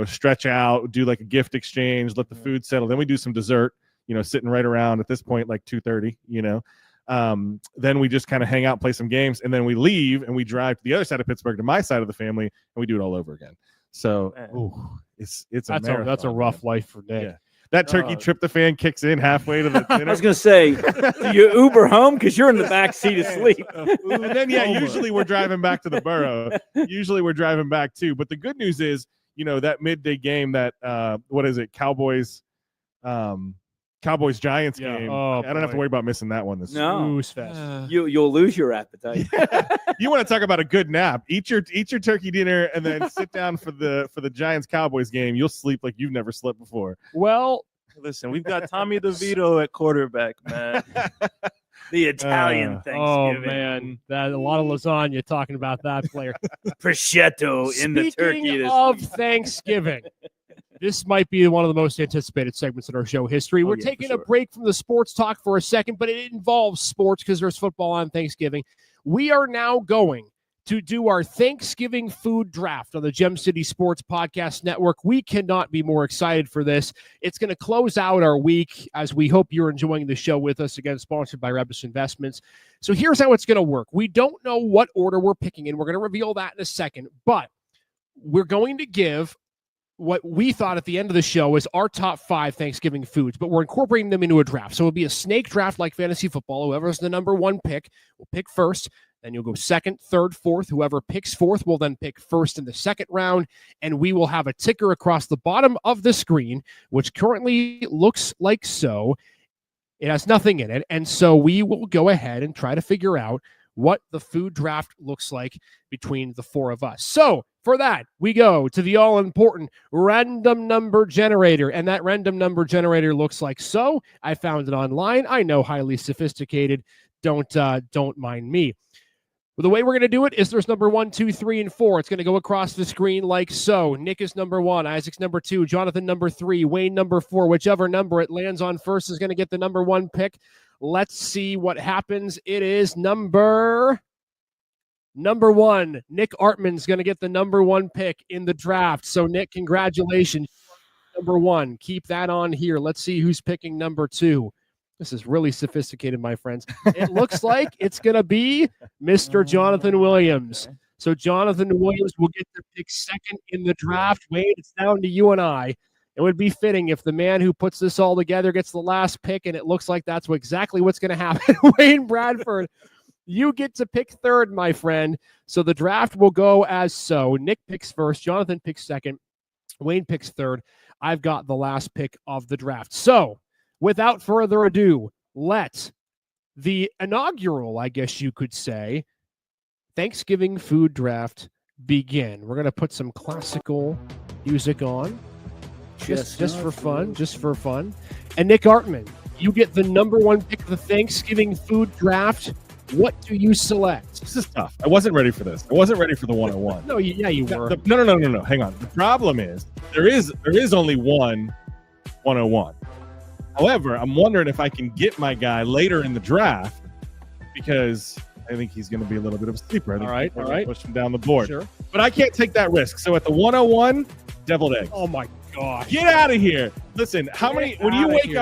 stretch out, do like a gift exchange, let the food settle. Then we do some dessert, sitting right around at this point, like 2:30, then we just kind of hang out, play some games, and then we leave and we drive to the other side of Pittsburgh to my side of the family, and we do it all over again. So it's That's marathon, a rough man. life for Nick. Yeah. That turkey tryptophan kicks in halfway to the I dinner. was going to say, do you Uber home? Because you're in the back seat asleep. And then, usually we're driving back to the borough. Usually we're driving back too. But the good news is, that midday game, that Cowboys Giants game. Oh, I don't have to boy. worry about missing that one. No. Snooze fest. You'll lose your appetite. You want to talk about a good nap? Eat your turkey dinner and then sit down for the Giants Cowboys game. You'll sleep like you've never slept before. Well, Listen, we've got Tommy DeVito at quarterback, man. The Italian oh Thanksgiving. man, that a lot of lasagna talking about that player. Prosciutto in the turkey. Speaking This of week. Thanksgiving, this might be one of the most anticipated segments in our show history. We're yeah, taking for a sure. break from the sports talk for a second, but it involves sports because there's football on Thanksgiving. We are now going to do our Thanksgiving food draft on the Gem City Sports Podcast Network. We cannot be more excited for this. It's going to close out our week as we hope you're enjoying the show with us, again, sponsored by Rebus Investments. So here's how it's going to work. We don't know what order we're picking in. We're going to reveal that in a second, but we're going to give what we thought at the end of the show is our top 5 Thanksgiving foods, but we're incorporating them into a draft. So it'll be a snake draft like fantasy football. Whoever's the number 1 pick will pick first. Then you'll go second, third, fourth. Whoever picks fourth will then pick first in the second round. And we will have a ticker across the bottom of the screen, which currently looks like so. It has nothing in it. And so we will go ahead and try to figure out what the food draft looks like between the 4 of us. So for that, we go to the all-important random number generator. And that random number generator looks like so. I found it online. I know, highly sophisticated. Don't mind me. Well, the way we're going to do it is there's number 1, 2, 3, and 4. It's going to go across the screen like so. Nick is number 1, Isaac's number 2, Jonathan number 3, Wayne number 4. Whichever number it lands on first is going to get the number 1 pick. Let's see what happens. It is number 1. Nick Artman's going to get the number 1 pick in the draft. So, Nick, congratulations. Number 1. Keep that on here. Let's see who's picking number 2. This is really sophisticated, my friends. It looks like it's going to be Mr. Jonathan Williams. Okay. So Jonathan Williams will get to pick second in the draft. Wade, it's down to you and I. It would be fitting if the man who puts this all together gets the last pick, and it looks like that's exactly what's going to happen. Wayne Bradford, you get to pick third, my friend. So the draft will go as so. Nick picks first. Jonathan picks second. Wayne picks third. I've got the last pick of the draft. So without further ado, let the inaugural, I guess you could say, Thanksgiving food draft begin. We're going to put some classical music on just for fun. And Nick Artman, you get the number 1 pick of the Thanksgiving food draft. What do you select? This is tough. I wasn't ready for this. I wasn't ready for the 101. No, you were. No. Hang on. The problem is there is only one 101. However, I'm wondering if I can get my guy later in the draft because I think he's going to be a little bit of a sleeper. I think All right, people are all gonna right. push him down the board. Sure. But I can't take that risk. So at the 101, deviled eggs. Oh my gosh. Get out of here. Listen, how Get many when you outta wake here.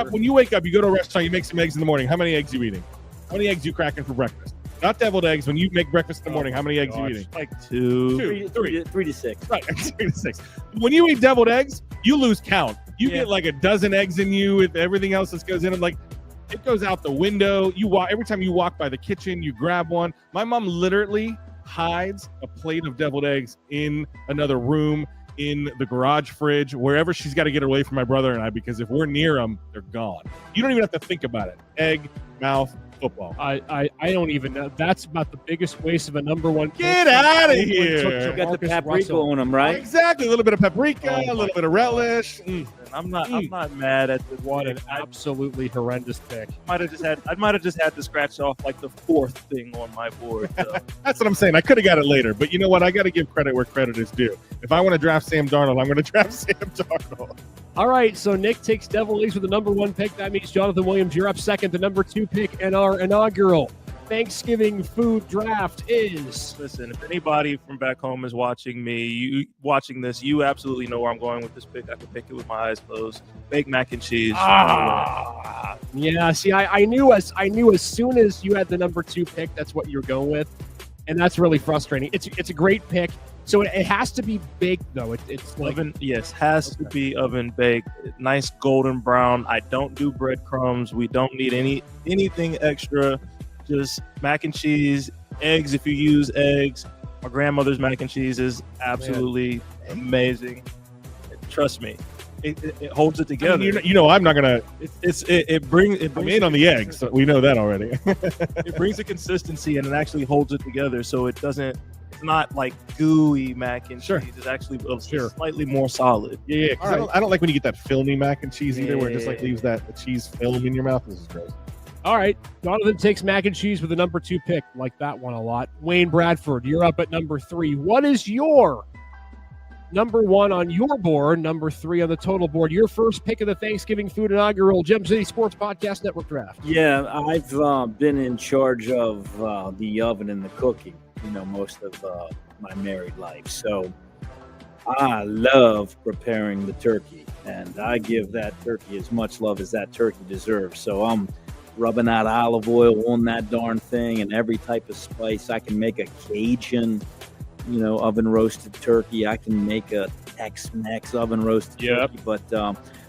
up, you go to a restaurant, you make some eggs in the morning. How many eggs you eating? How many eggs you cracking for breakfast? Not deviled eggs. When you make breakfast in the morning, how many eggs you eating? Like two. Three to six. Right, 3 to 6. When you eat deviled eggs, you lose count. You get like a dozen eggs in you with everything else that goes in. I'm like, it goes out the window. Every time you walk by the kitchen, you grab one. My mom literally hides a plate of deviled eggs in another room, in the garage fridge, wherever she's got to get away from my brother and I, because if we're near them, they're gone. You don't even have to think about it. Egg, mouth, football. I don't even know. That's about the biggest waste of a number one. Get pick. outta Everyone here. took You got the Jamarcus paprika Russell. on them, right? Exactly. A little bit of paprika, Oh a little my bit of relish. Mm. I'm not mad at the What an pick. I absolutely horrendous pick. might have just had to scratch off like the fourth thing on my board. So. That's what I'm saying. I could have got it later, but you know what? I got to give credit where credit is due. If I want to draft Sam Darnold, I'm going to draft Sam Darnold. All right, so Nick takes Devil Eggs with the number one pick. That means Jonathan Williams, you're up second. The number two pick in our inaugural Thanksgiving food draft is. Listen, if anybody from back home is watching this, you absolutely know where I'm going with this pick. I can pick it with my eyes closed. Baked mac and cheese. Yeah. See, I knew as soon as you had the number two pick, that's what you're going with, and that's really frustrating. It's a great pick. So it has to be baked though. It's like Oven, yes, has to be oven baked. Nice golden brown. I don't do breadcrumbs. We don't need anything extra. Just mac and cheese, eggs if you use eggs. My grandmother's mac and cheese is absolutely amazing. Trust me, it holds it together. I mean, you know, I'm not going to. It brings I'm in on the eggs. So we know that already. It brings a consistency and it actually holds it together, so it doesn't. It's not like gooey mac and Sure. cheese. It's actually Sure. slightly more solid. Yeah. 'Cause All I don't like when you get that filmy mac and cheese either, where it just like Yeah. leaves that cheese film in your mouth. This is gross. all right. Jonathan takes mac and cheese with the number two pick. Like that one a lot. Wayne Bradford, you're up at number three. What is your number one on your board? Number three on the total board. Your first pick of the Thanksgiving food inaugural Gem City Sports Podcast Network draft. Yeah, I've been in charge of the oven and the cooking, most of my married life. So I love preparing the turkey, and I give that turkey as much love as that turkey deserves. So I'm rubbing that olive oil on that darn thing and every type of spice. I can make a Cajun, oven roasted turkey. I can make a Tex-Mex oven roasted turkey. But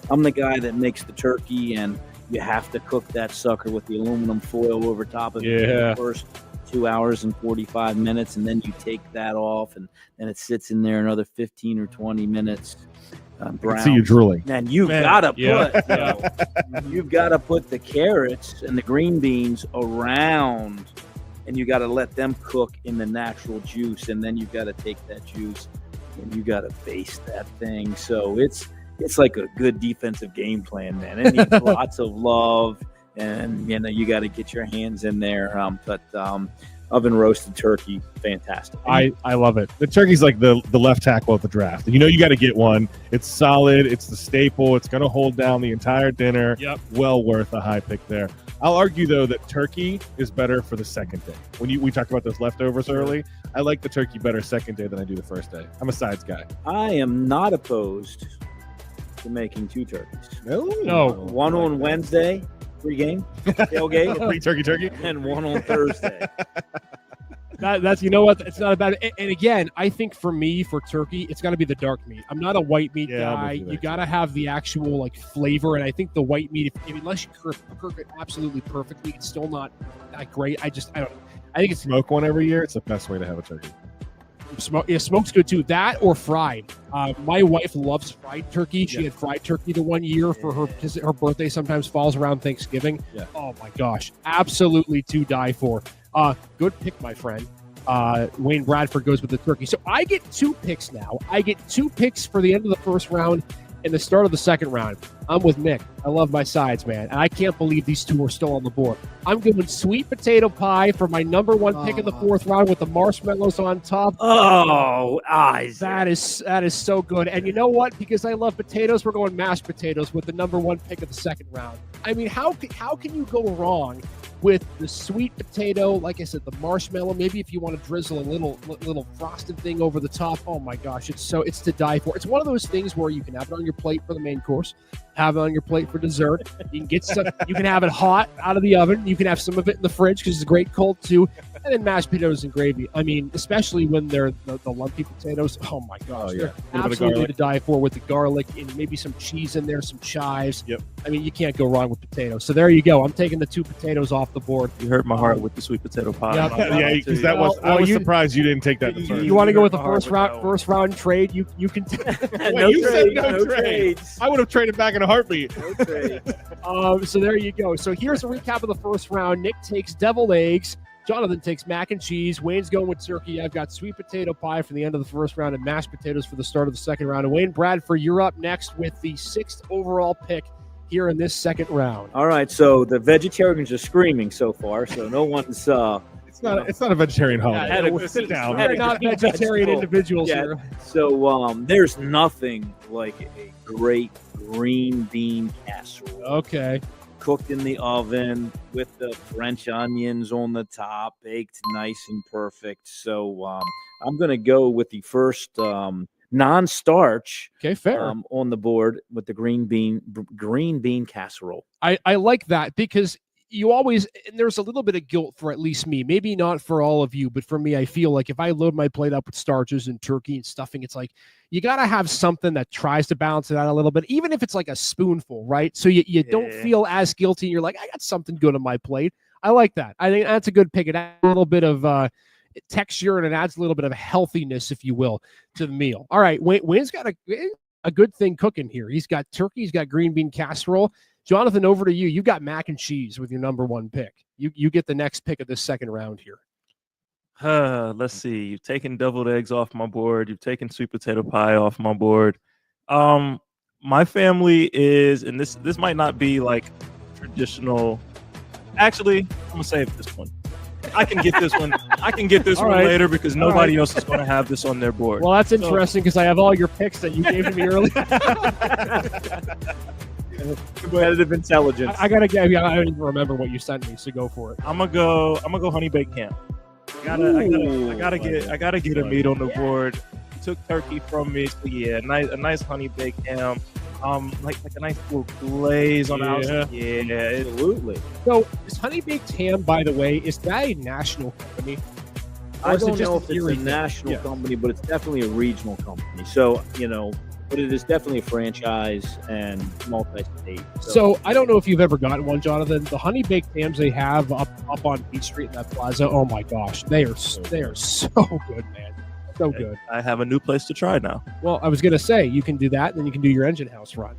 I'm the guy that makes the turkey, and you have to cook that sucker with the aluminum foil over top of it for the first 2 hours and 45 minutes, and then you take that off, and then it sits in there another 15 or 20 minutes. I Brown. see you drooling. And you've got to put the carrots and the green beans around, and you got to let them cook in the natural juice, and then you've got to take that juice and you got to baste that thing. So it's like a good defensive game plan, man. It needs lots of love, and you got to get your hands in there. But oven roasted turkey, fantastic. I love it. The turkey's like the left tackle at the draft. You got to get one. It's solid. It's the staple. It's going to hold down the entire dinner. Yep. Well worth a high pick there. I'll argue, though, that turkey is better for the second day. When we talked about those leftovers early, I like the turkey better second day than I do the first day. I'm a sides guy. I am not opposed to making two turkeys. No. One on Wednesday, pregame, tailgate, Turkey. and one on Thursday. That's it's not a bad. And again, I think for me, for turkey, it's got to be the dark meat. I'm not a white meat Yeah, I'm guy. with you there, You got to have the actual like flavor, and I think the white meat, unless you cook it absolutely perfectly, it's still not that great. I don't know. I think it's Smoke one every year. It's the best way to have a turkey. smoke's good too. That or fried. My wife loves fried turkey. She had fried turkey the one year for her because her birthday sometimes falls around Thanksgiving. Yeah. Oh my gosh, absolutely to die for. Good pick, my friend. Wayne Bradford goes with the turkey. So I get 2 picks now. I get 2 picks for the end of the first round and the start of the second round. I'm with Nick. I love my sides, man. And I can't believe these two are still on the board. I'm going sweet potato pie for my number 1 pick in the fourth round with the marshmallows on top. Oh, eyes. That is so good. And you know what? Because I love potatoes, we're going mashed potatoes with the number 1 pick of the second round. I mean, how can you go wrong with the sweet potato, like I said, the marshmallow. Maybe if you want to drizzle a little frosted thing over the top. Oh my gosh, it's to die for. It's one of those things where you can have it on your plate for the main course, have it on your plate for dessert. You can get some. You can have it hot out of the oven. You can have some of it in the fridge because it's great cold too. And then mashed potatoes and gravy. I mean, especially when they're the lumpy potatoes. Oh my gosh, they're absolutely to die for with the garlic and maybe some cheese in there, some chives. Yep. I mean, you can't go wrong with potatoes. So there you go. I'm taking the 2 potatoes off the board. You hurt my heart with the sweet potato pie. Yeah, because that was. I was surprised you didn't take that. You want to go with the first round trade? You can. No trades. I would have traded back in a heartbeat. No trades. So there you go. So here's a recap of the first round. Nick takes deviled eggs. Jonathan takes mac and cheese. Wayne's going with turkey. I've got sweet potato pie for the end of the first round and mashed potatoes for the start of the second round. And Wayne Bradford, you're up next with the 6th overall pick here in this second round. All right, so the vegetarians are screaming so far, so no one's It's not a vegetarian holiday. Sit down. We're not vegetarian individuals here. So there's nothing like a great green bean casserole. Okay. Cooked in the oven with the French onions on the top, baked nice and perfect. So I'm going to go with the first non-starch fair on the board with the green bean casserole. I like that because you always, and there's a little bit of guilt for at least me, maybe not for all of you, but for me, I feel like if I load my plate up with starches and turkey and stuffing, it's like you got to have something that tries to balance it out a little bit, even if it's like a spoonful, right? So you don't feel as guilty. You're like, I got something good on my plate. I like that. I think that's a good pick. It adds a little bit of texture and it adds a little bit of healthiness, if you will, to the meal. All right, Wayne's got a good thing cooking here. He's got turkey. He's got green bean casserole. Jonathan, over to you. You got mac and cheese with your number 1 pick. You get the next pick of this second round here. Let's see. You've taken deviled eggs off my board. You've taken sweet potato pie off my board. My family is, and this might not be like traditional. Actually, I'm gonna save this one. I can get this one. I can get this one later because nobody else is going to have this on their board. Well, that's interesting because I have all your picks that you gave to me earlier. Competitive intelligence. I gotta get. I don't even remember what you sent me, so go for it. I'm gonna go honey baked ham. I gotta get a meat on the board. You took turkey from me, so yeah, a nice honey baked ham. Like a nice little glaze on the outside. Yeah, absolutely. So is honey baked ham, by the way, is that a national company? I don't know if it's a national company, but it's definitely a regional company. So but it is definitely a franchise and multi-state. So I don't know if you've ever gotten one, Jonathan. The honey baked hams they have up on Beach Street in that plaza. Oh my gosh, they are so good, man. So good. I have a new place to try now. Well, I was gonna say you can do that, and then you can do your engine house run.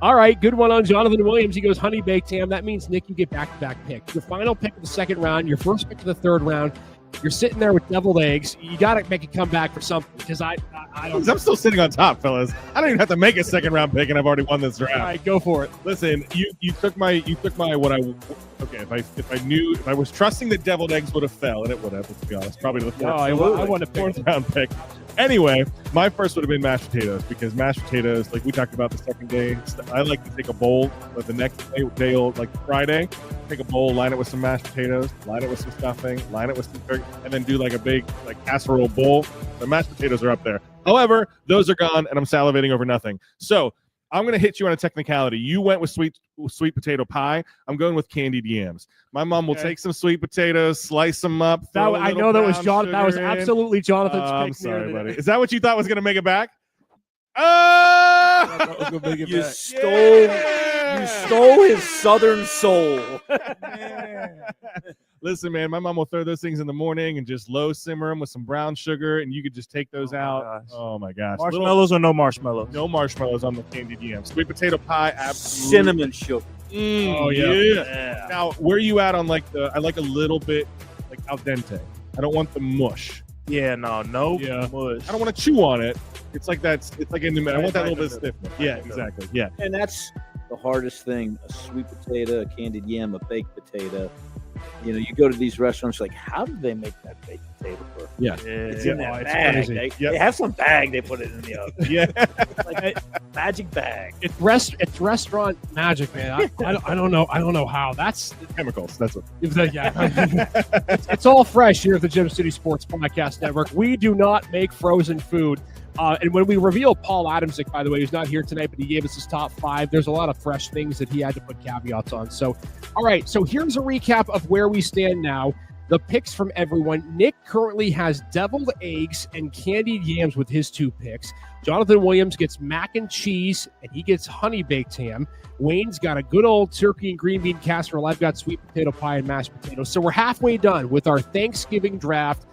All right, good one on Jonathan Williams. He goes honey baked ham. That means Nick, you get back-to-back picks. Your final pick of the second round, your first pick of the third round. You're sitting there with deviled eggs. You got to make a comeback for something because I don't. I'm still sitting on top, fellas. I don't even have to make a second round pick, and I've already won this round. All right, go for it. Listen, you took my okay. If I was trusting that deviled eggs would have fell, and it would have. Let's be honest, probably the fourth. I want a fourth round pick. Anyway, my first would have been mashed potatoes because mashed potatoes, like we talked about the second day, I like to take a bowl, but the next day like Friday, take a bowl, line it with some mashed potatoes, line it with some stuffing, line it with some turkey, and then do like a big like casserole bowl. The mashed potatoes are up there. However, those are gone, and I'm salivating over nothing. So I'm going to hit you on a technicality. You went with sweet potato pie. I'm going with candied yams. My mom will take some sweet potatoes, slice them up. I know that was John. That was absolutely Jonathan's pick. I'm sorry, buddy. Is that what you thought was going to make it back? Oh! You stole his southern soul. Listen, man, my mom will throw those things in the morning and just low simmer them with some brown sugar, and you could just take those out. Gosh. Oh my gosh! Marshmallows or no marshmallows? No marshmallows on the candied yams. Sweet potato pie, absolutely. Cinnamon sugar. Oh yeah. Now, where are you at on like I like a little bit like al dente. I don't want the mush. Yeah, no mush. I don't want to chew on it. It's like in the middle. I want that little bit of stiffness. Yeah, exactly. Yeah. And that's the hardest thing: a sweet potato, a candied yam, a baked potato. You go to these restaurants, like, how do they make that baked potato perfect? Yeah. It's in that bag. They have some bag, they put it in the oven. Yeah. magic bag. It's restaurant magic, man. I don't know how. That's Chemicals. That's what. yeah. It's all fresh here at the Gym City Sports Podcast Network. We do not make frozen food. And when we reveal Paul Adamsick, by the way, who's not here tonight, but he gave us his top 5, there's a lot of fresh things that he had to put caveats on. So, all right. So here's a recap of where we stand now. The picks from everyone. Nick currently has deviled eggs and candied yams with his 2 picks. Jonathan Williams gets mac and cheese, and he gets honey baked ham. Wayne's got a good old turkey and green bean casserole. I've got sweet potato pie and mashed potatoes. So we're halfway done with our Thanksgiving draft.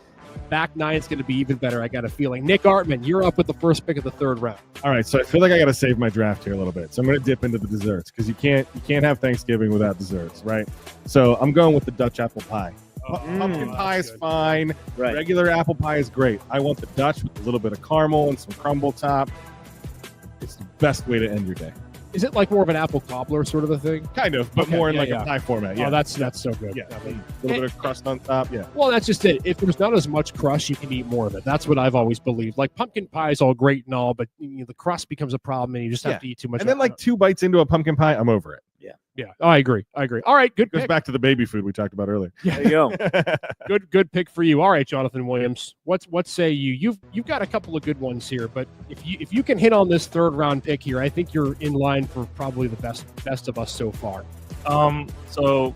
Back 9 is going to be even better, I got a feeling. Nick Artman, you're up with the first pick of the 3rd round. All right, so I feel like I got to save my draft here a little bit. So I'm going to dip into the desserts because you can't have Thanksgiving without desserts, right? So I'm going with the Dutch apple pie. Pumpkin pie is fine. Right. Regular apple pie is great. I want the Dutch with a little bit of caramel and some crumble top. It's the best way to end your day. Is it like more of an apple cobbler sort of a thing? Kind of, but Okay, more in yeah, like yeah. a pie format. Yeah, Oh, that's so good. yeah. I mean, A little bit of crust on top. Yeah. well, that's just it. If there's not as much crust, you can eat more of it. That's what I've always believed. Like pumpkin pie is all great and all, but the crust becomes a problem, and you just have to eat too much. And then like 2 bites into a pumpkin pie, I'm over it. yeah, oh, I agree. All right, good Goes pick. back to the baby food we talked about earlier. There you go. Good pick for you. All right, Jonathan Williams. What say you? You've got a couple of good ones here, but if you can hit on this 3rd round pick here, I think you're in line for probably the best of us so far. So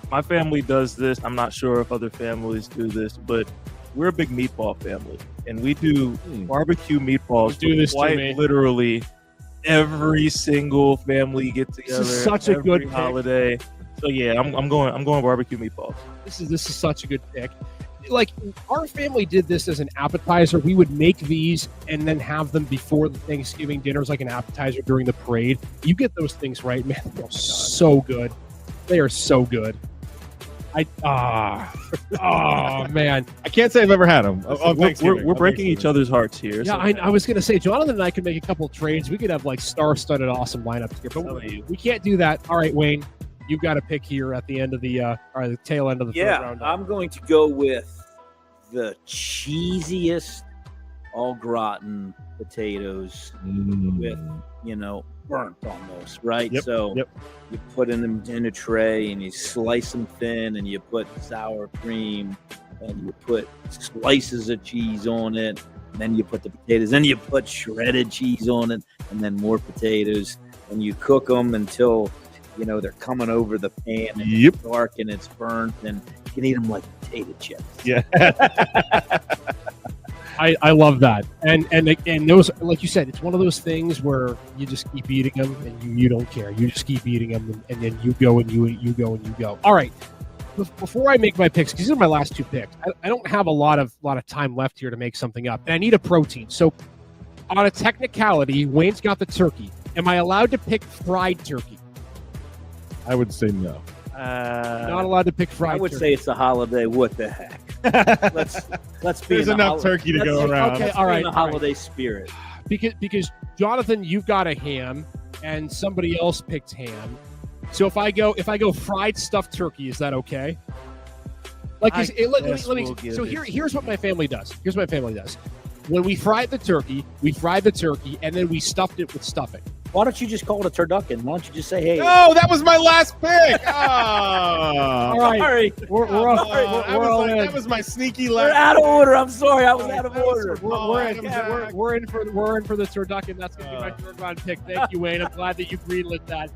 my family does this. I'm not sure if other families do this, but we're a big meatball family, and we do barbecue meatballs. Do this to quite me. literally every single family get together. This is such a every good pick. holiday. So yeah, I'm going barbecue meatballs. This is such a good pick. Like our family did this as an appetizer. We would make these and then have them before the Thanksgiving dinners, like an appetizer during the parade. You get those things right, man. They're so good. They are so good. Oh man. I can't say I've ever had them. We're breaking each other's hearts here. Yeah, I was gonna say Jonathan and I could make a couple of trades. We could have like star-studded awesome lineups here, but we can't do that. All right, Wayne, you've got a pick here at the end of the tail end of the 3rd round. I'm going to go with the cheesiest au gratin potatoes with, burnt almost, right? Yep, So yep. you put them in a tray and you slice them thin and you put sour cream and you put slices of cheese on it. And then you put the potatoes, then you put shredded cheese on it, and then more potatoes, and you cook them until they're coming over the pan and Yep. it's dark and it's burnt, and you can eat them like potato chips. Yeah. I love that, and those, like you said, it's one of those things where you just keep eating them and you don't care. You just keep eating them, and then you go and you go. All right. Before I make my picks, because these are my last 2 picks, I don't have a lot of time left here to make something up, and I need a protein. So, on a technicality, Wayne's got the turkey. Am I allowed to pick fried turkey? I would say no. Not allowed to pick fried. I would turkey. say it's a holiday. What the heck? Let's be There's in the enough turkey to let's go be- around. Okay, let's all be right, in the all right. holiday spirit. Because Jonathan, you've got a ham, and somebody else picked ham. So if I go fried stuffed turkey, is that okay? Like, I is, it, let, guess let me. we'll give So it here's what my family does. When we fry the turkey, and then we stuffed it with stuffing. Why don't you just call it a turducken? Why don't you just say, hey? No, that was my last pick. Oh. All right, Sorry. we're all in. That was my sneaky We're last. out of order. I'm sorry. I was out of order. We're in for the turducken. That's going to be my 3rd round pick. Thank you, Wayne. I'm glad that you greenlit that.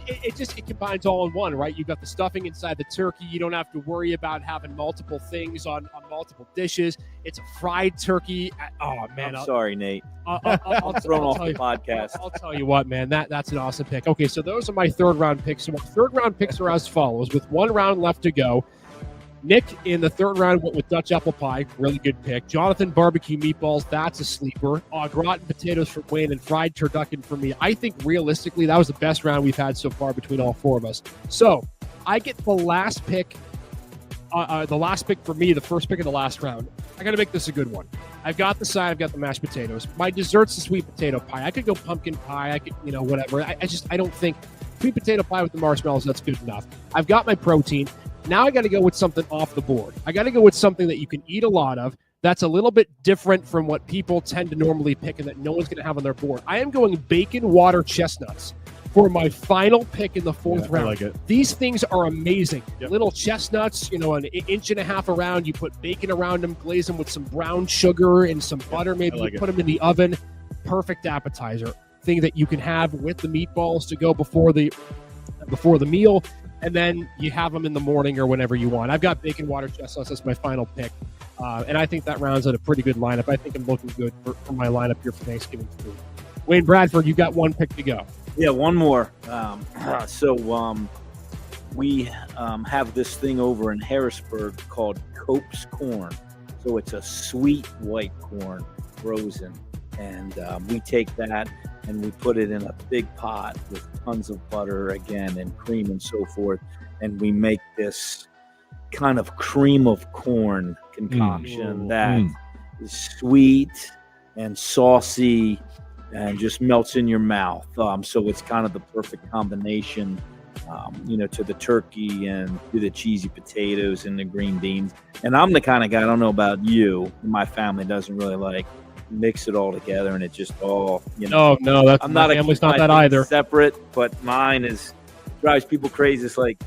It combines all in one, right? You've got the stuffing inside the turkey. You don't have to worry about having multiple things on multiple dishes. It's a fried turkey. Oh man, I'm sorry, Nate. I'll Thrown off tell the you. podcast. I'll tell you what, man. That's an awesome pick. Okay, so those are my 3rd round picks. So my 3rd round picks are as follows, with 1 round left to go. Nick in the 3rd round went with Dutch apple pie, really good pick. Jonathan, barbecue meatballs, that's a sleeper. Au gratin potatoes for Wayne and fried turducken for me. I think realistically that was the best round we've had so far between all 4 of us. So I get the last pick. The last pick for me, the first pick of the last round. I got to make this a good one. I've got the side. I've got the mashed potatoes. My dessert's the sweet potato pie. I could go pumpkin pie. I could, whatever. I don't think sweet potato pie with the marshmallows, that's good enough. I've got my protein. Now I got to go with something off the board. I got to go with something that you can eat a lot of, that's a little bit different from what people tend to normally pick and that no one's going to have on their board. I am going bacon water chestnuts for my final pick in the fourth round. I like it. These things are amazing. Yep. Little chestnuts, an inch and a half around. You put bacon around them, glaze them with some brown sugar and some butter. Maybe like you put them in the oven. Perfect appetizer. Thing that you can have with the meatballs to go before the meal. And then you have them in the morning or whenever you want. I've got bacon water chestnuts. That's my final pick. And I think that rounds out a pretty good lineup. I think I'm looking good for my lineup here for Thanksgiving food. Wayne Bradford, you got one pick to go. Yeah, one more. We have this thing over in Harrisburg called Cope's corn. So it's a sweet white corn, frozen. And we take that and we put it in a big pot with tons of butter again and cream and so forth. And we make this kind of cream of corn concoction that is sweet and saucy and just melts in your mouth. So it's kind of the perfect combination, to the turkey and to the cheesy potatoes and the green beans. And I'm the kind of guy, I don't know about you, my family doesn't really like mix it all together and it just all, No, that's I'm my not family's a not that either. Separate, but mine drives people crazy. It's like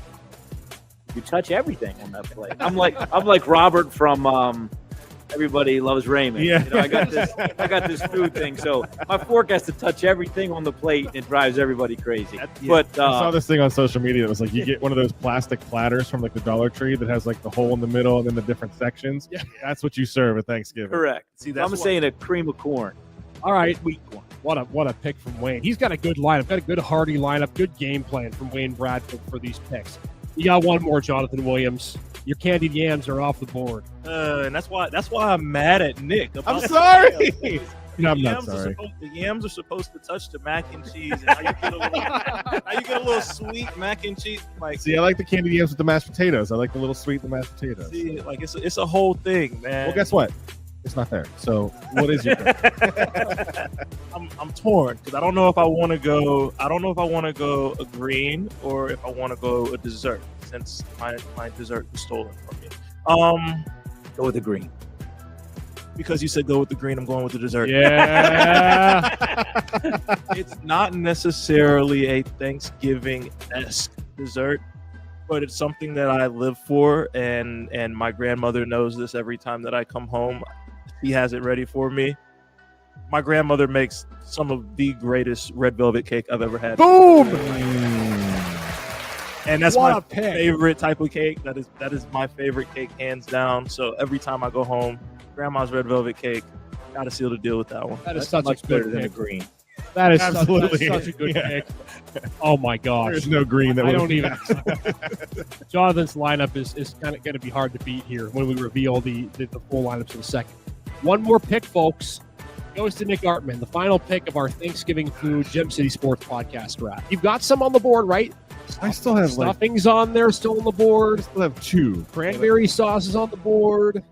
you touch everything on that plate. I'm like Robert from Everybody Loves Raymond. Yeah. I got this food thing. So my fork has to touch everything on the plate. And it drives everybody crazy. But I saw this thing on social media that was like you get one of those plastic platters from like the Dollar Tree that has like the hole in the middle and then the different sections. Yeah. That's what you serve at Thanksgiving. Correct. See, I'm saying a cream of corn. All right. Sweet corn. What a pick from Wayne. He's got a good lineup, got a good hearty lineup, good game plan from Wayne Bradford for these picks. You got one more, Jonathan Williams. Your candied yams are off the board. And that's why I'm mad at Nick. I'm sorry. I'm not sorry. The yams are supposed to touch the mac and cheese. And now you get a little sweet mac and cheese. See, I like the candied yams with the mashed potatoes. I like the little sweet the mashed potatoes. See, it's a whole thing, man. Well, guess what? It's not there. So what is your pick? I'm torn because I don't know if I want to go. I don't know if I want to go a green or if I want to go a dessert since my dessert was stolen from me. Go with the green. Because you said go with the green, I'm going with the dessert. Yeah. It's not necessarily a Thanksgiving-esque dessert, but it's something that I live for, and my grandmother knows this every time that I come home. She has it ready for me. My grandmother makes some of the greatest red velvet cake I've ever had. Boom! And that's What my a pick. favorite type of cake. That is my favorite cake, hands down. So every time I go home, grandma's red velvet cake, gotta seal the deal with that one. That is That's such much a better good than a pick. green. That is Absolutely. such a good Yeah. pick. Oh my gosh. There's no green that I would don't even. Jonathan's lineup is kind of going to be hard to beat here when we reveal the full lineups in a second. One more pick, folks, goes to Nick Artman, the final pick of our Thanksgiving food Gem City Sports podcast draft. You've got some on the board, right? I still have like Stuffing's on there, still on the board. still have two. Cranberry sauce is on the board.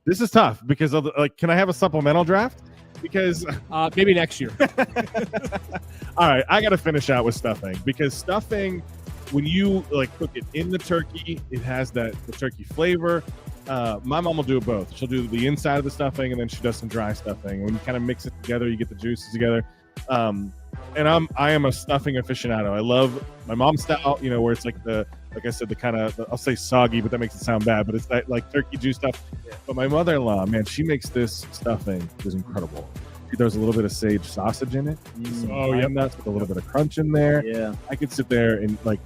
This is tough because of can I have a supplemental draft? Because Maybe next year. all right, I got to finish out with stuffing because stuffing, when you cook it in the turkey, it has the turkey flavor. My mom will do both. She'll do the inside of the stuffing and then she does some dry stuffing. When you kind of mix it together, you get the juices together. And I am a stuffing aficionado. I love my mom's style, where it's like I said, the kind of, I'll say soggy, but that makes it sound bad, but it's that like turkey juice stuff. Yeah. But my mother-in-law, man, she makes this stuffing is incredible. She throws a little bit of sage sausage in it. Oh, yeah. Nuts with a little bit of crunch in there. Yeah. I could sit there and scoop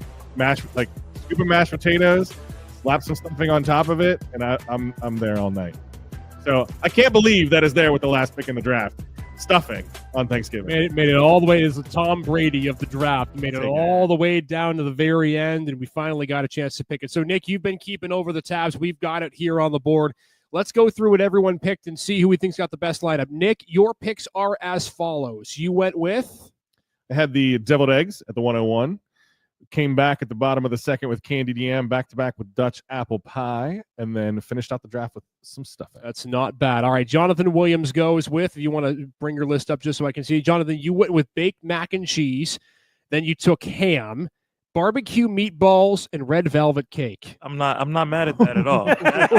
of mashed potatoes, slap some stuffing on top of it, and I'm there all night. So I can't believe that is there with the last pick in the draft. Stuffing on Thanksgiving. Made it all the way as the Tom Brady of the draft. Made it Take all the way down to the very end, and we finally got a chance to pick it. So, Nick, you've been keeping over the tabs. We've got it here on the board. Let's go through what everyone picked and see who we think's got the best lineup. Nick, your picks are as follows. You went with? I had the deviled eggs at the 101. Came back at the bottom of the second with candied yam, back-to-back with Dutch apple pie, and then finished out the draft with some stuffing. That's not bad. All right, Jonathan Williams goes with, if you want to bring your list up just so I can see. Jonathan, you went with baked mac and cheese. Then you took ham, barbecue meatballs and red velvet cake. I'm not mad at that at all. I'm not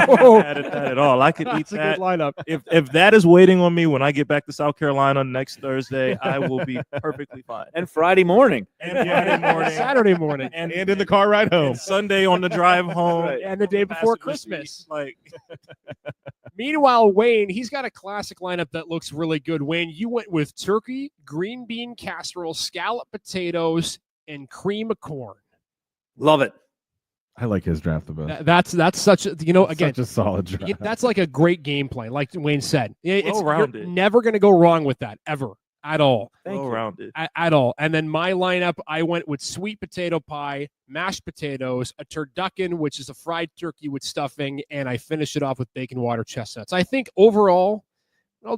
mad at that at all. I could eat That's a that. good lineup. If that is waiting on me when I get back to South Carolina next Thursday, I will be perfectly fine. And Friday morning. And Friday morning, Saturday morning, and in the car ride home. and Sunday on the drive home, Right. and the day before Passively Christmas. Like, Meanwhile, Wayne, he's got a classic lineup that looks really good. Wayne, you went with turkey, green bean casserole, scallop potatoes, and cream of corn. Love it. I like his draft the best. That's such a, again, Such a solid draft. that's like a great game plan, like Wayne said. You're Well-rounded. never going to go wrong with that, ever, at all. Thank you. well-rounded. At all. And then my lineup, I went with sweet potato pie, mashed potatoes, a turducken, which is a fried turkey with stuffing, and I finished it off with bacon water chestnuts. I think overall,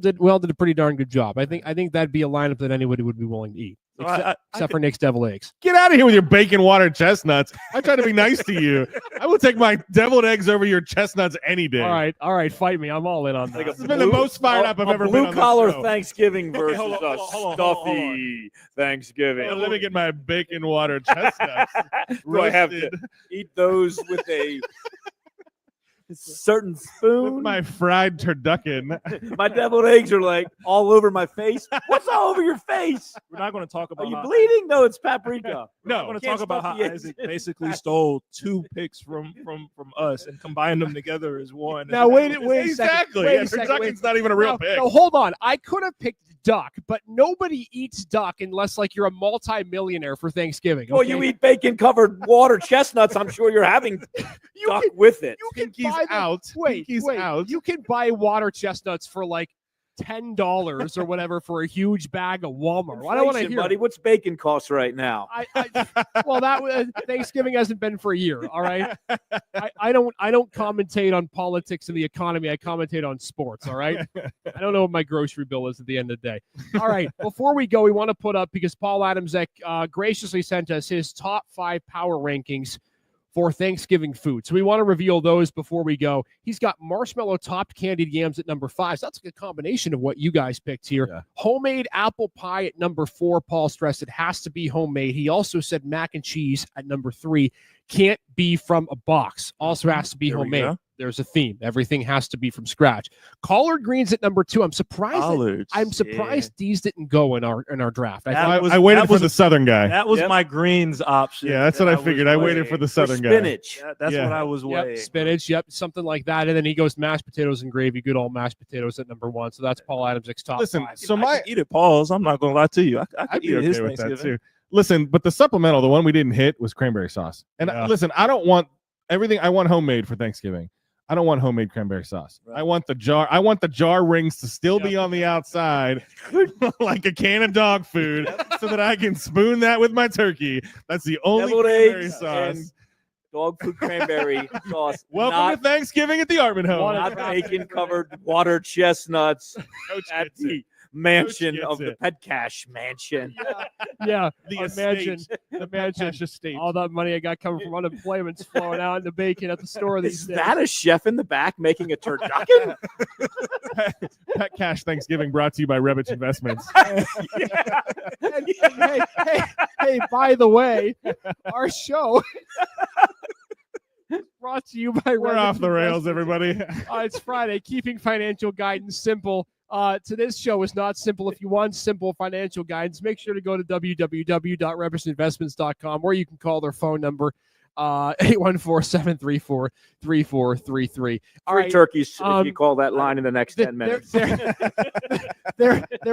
did a pretty darn good job. I think that'd be a lineup that anybody would be willing to eat, So except for Nick's deviled eggs. Get out of here with your bacon water chestnuts. I try to be nice to you. I will take my deviled eggs over your chestnuts any day. All right, fight me. I'm all in on that. Like This has been the most fired up I've ever been on blue collar this show. Thanksgiving versus hold on, a hold on, stuffy Thanksgiving. Let me get my bacon water chestnuts. Do I have to roasted eat those with a certain spoon? with my fried turducken. My deviled eggs are like all over my face. What's all over your face? We're not going to talk Are about you how bleeding? No, it's paprika. We're not No, going to can't talk about stuff how the eggs Isaac in. basically stole 2 picks from us and combined them together as one. Now, wait a second. Exactly. Wait a And second. Wait. turducken's not even a real No, pick. no, hold on. I could have picked duck, but nobody eats duck unless like you're a multi-millionaire for Thanksgiving. Well, okay? you eat bacon covered water chestnuts. I'm sure you're having You duck can- with it. you can Pinky's buy them- out. Wait, Pinky's wait. out. You can buy water chestnuts for like $10 or whatever for a huge bag of Walmart. I don't want to Inflation, hear. buddy. What's bacon cost right now? Well, Thanksgiving hasn't been for a year. All right. I don't commentate on politics and the economy. I commentate on sports. All right. I don't know what my grocery bill is at the end of the day. All right. Before we go, we want to put up, because Paul Adamsek graciously sent us his top 5 power rankings for Thanksgiving food. So we want to reveal those before we go. He's got marshmallow topped candied yams at number 5. So that's a good combination of what you guys picked here. Yeah. Homemade apple pie at number 4. Paul stressed it has to be homemade. He also said mac and cheese at number 3 can't be from a box. Also has to be There we homemade. go. There's a theme. Everything has to be from scratch. Collard greens at number 2. I'm surprised. Collards. I'm surprised these didn't go in our draft. I That thought was- I waited that for was- the Southern guy. That was Yep. my greens option. Yeah, that's what I figured. I waited for the For Southern guy. spinach. That's Yeah. what I was weighing. Yep, spinach, yep, something like that. And then he goes mashed potatoes and gravy, good old mashed potatoes at number 1. So that's Paul Adams's top Listen, 5. so I my could eat it, Paul's. I'm not going to lie to you. I I'd could be eat it his okay with that Thanksgiving. too. Listen, but the supplemental, the one we didn't hit, was cranberry sauce. And Yeah. listen, I don't want everything. I want homemade for Thanksgiving. I don't want homemade cranberry sauce. Right. I want the jar. I want the jar rings to still be on the outside, like a can of dog food, so that I can spoon that with my turkey. That's the only Deviled cranberry eggs sauce. and dog food cranberry sauce. Welcome not, to Thanksgiving at the Artman home. not bacon covered water chestnuts Coach at gets it. the mansion gets of the it. Pet Cash mansion. Yeah, The imagine, estate. The imagine Cash estate. all that money I got coming from unemployment's flowing out into bacon at the store these Is days. that a chef in the back making a turducken? Pet Cash Thanksgiving brought to you by Rebich Investments. Hey, by the way, our show is brought to you by We're Reddit off the rails, Investments. everybody. It's Friday, keeping financial guidance simple. Today's show is not simple. If you want simple financial guidance, make sure to go to www.rebrisinvestments.com, or you can call their phone number, 814-734-3433. All Free right. turkeys if you call that line in the next 10 minutes. There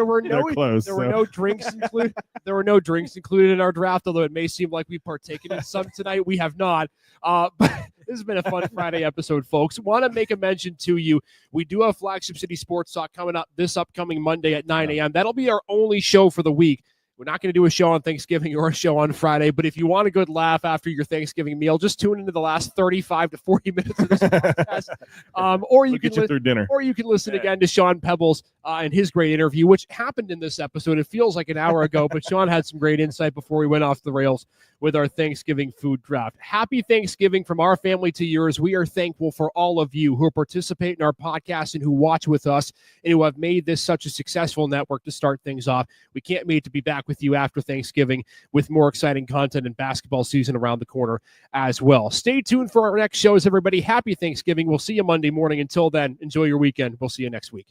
were no They're close. there were so. no drinks included. There were no drinks included in our draft, although it may seem like we've partaken in some tonight. We have not. But this has been a fun Friday episode, folks. Want to make a mention to you. We do have Flagship City Sports Talk coming up this upcoming Monday at 9 a.m. That'll be our only show for the week. We're not going to do a show on Thanksgiving or a show on Friday, but if you want a good laugh after your Thanksgiving meal, just tune into the last 35 to 40 minutes of this podcast. Or you We'll can get you through dinner. or you can listen again to Sean Peebles and his great interview, which happened in this episode. It feels like an hour ago, but Sean had some great insight before we went off the rails with our Thanksgiving food draft. Happy Thanksgiving from our family to yours. We are thankful for all of you who participate in our podcast and who watch with us and who have made this such a successful network to start things off. We can't wait to be back with you after Thanksgiving with more exciting content and basketball season around the corner as well. Stay tuned for our next shows, everybody. Happy Thanksgiving. We'll see you Monday morning. Until then, enjoy your weekend. We'll see you next week.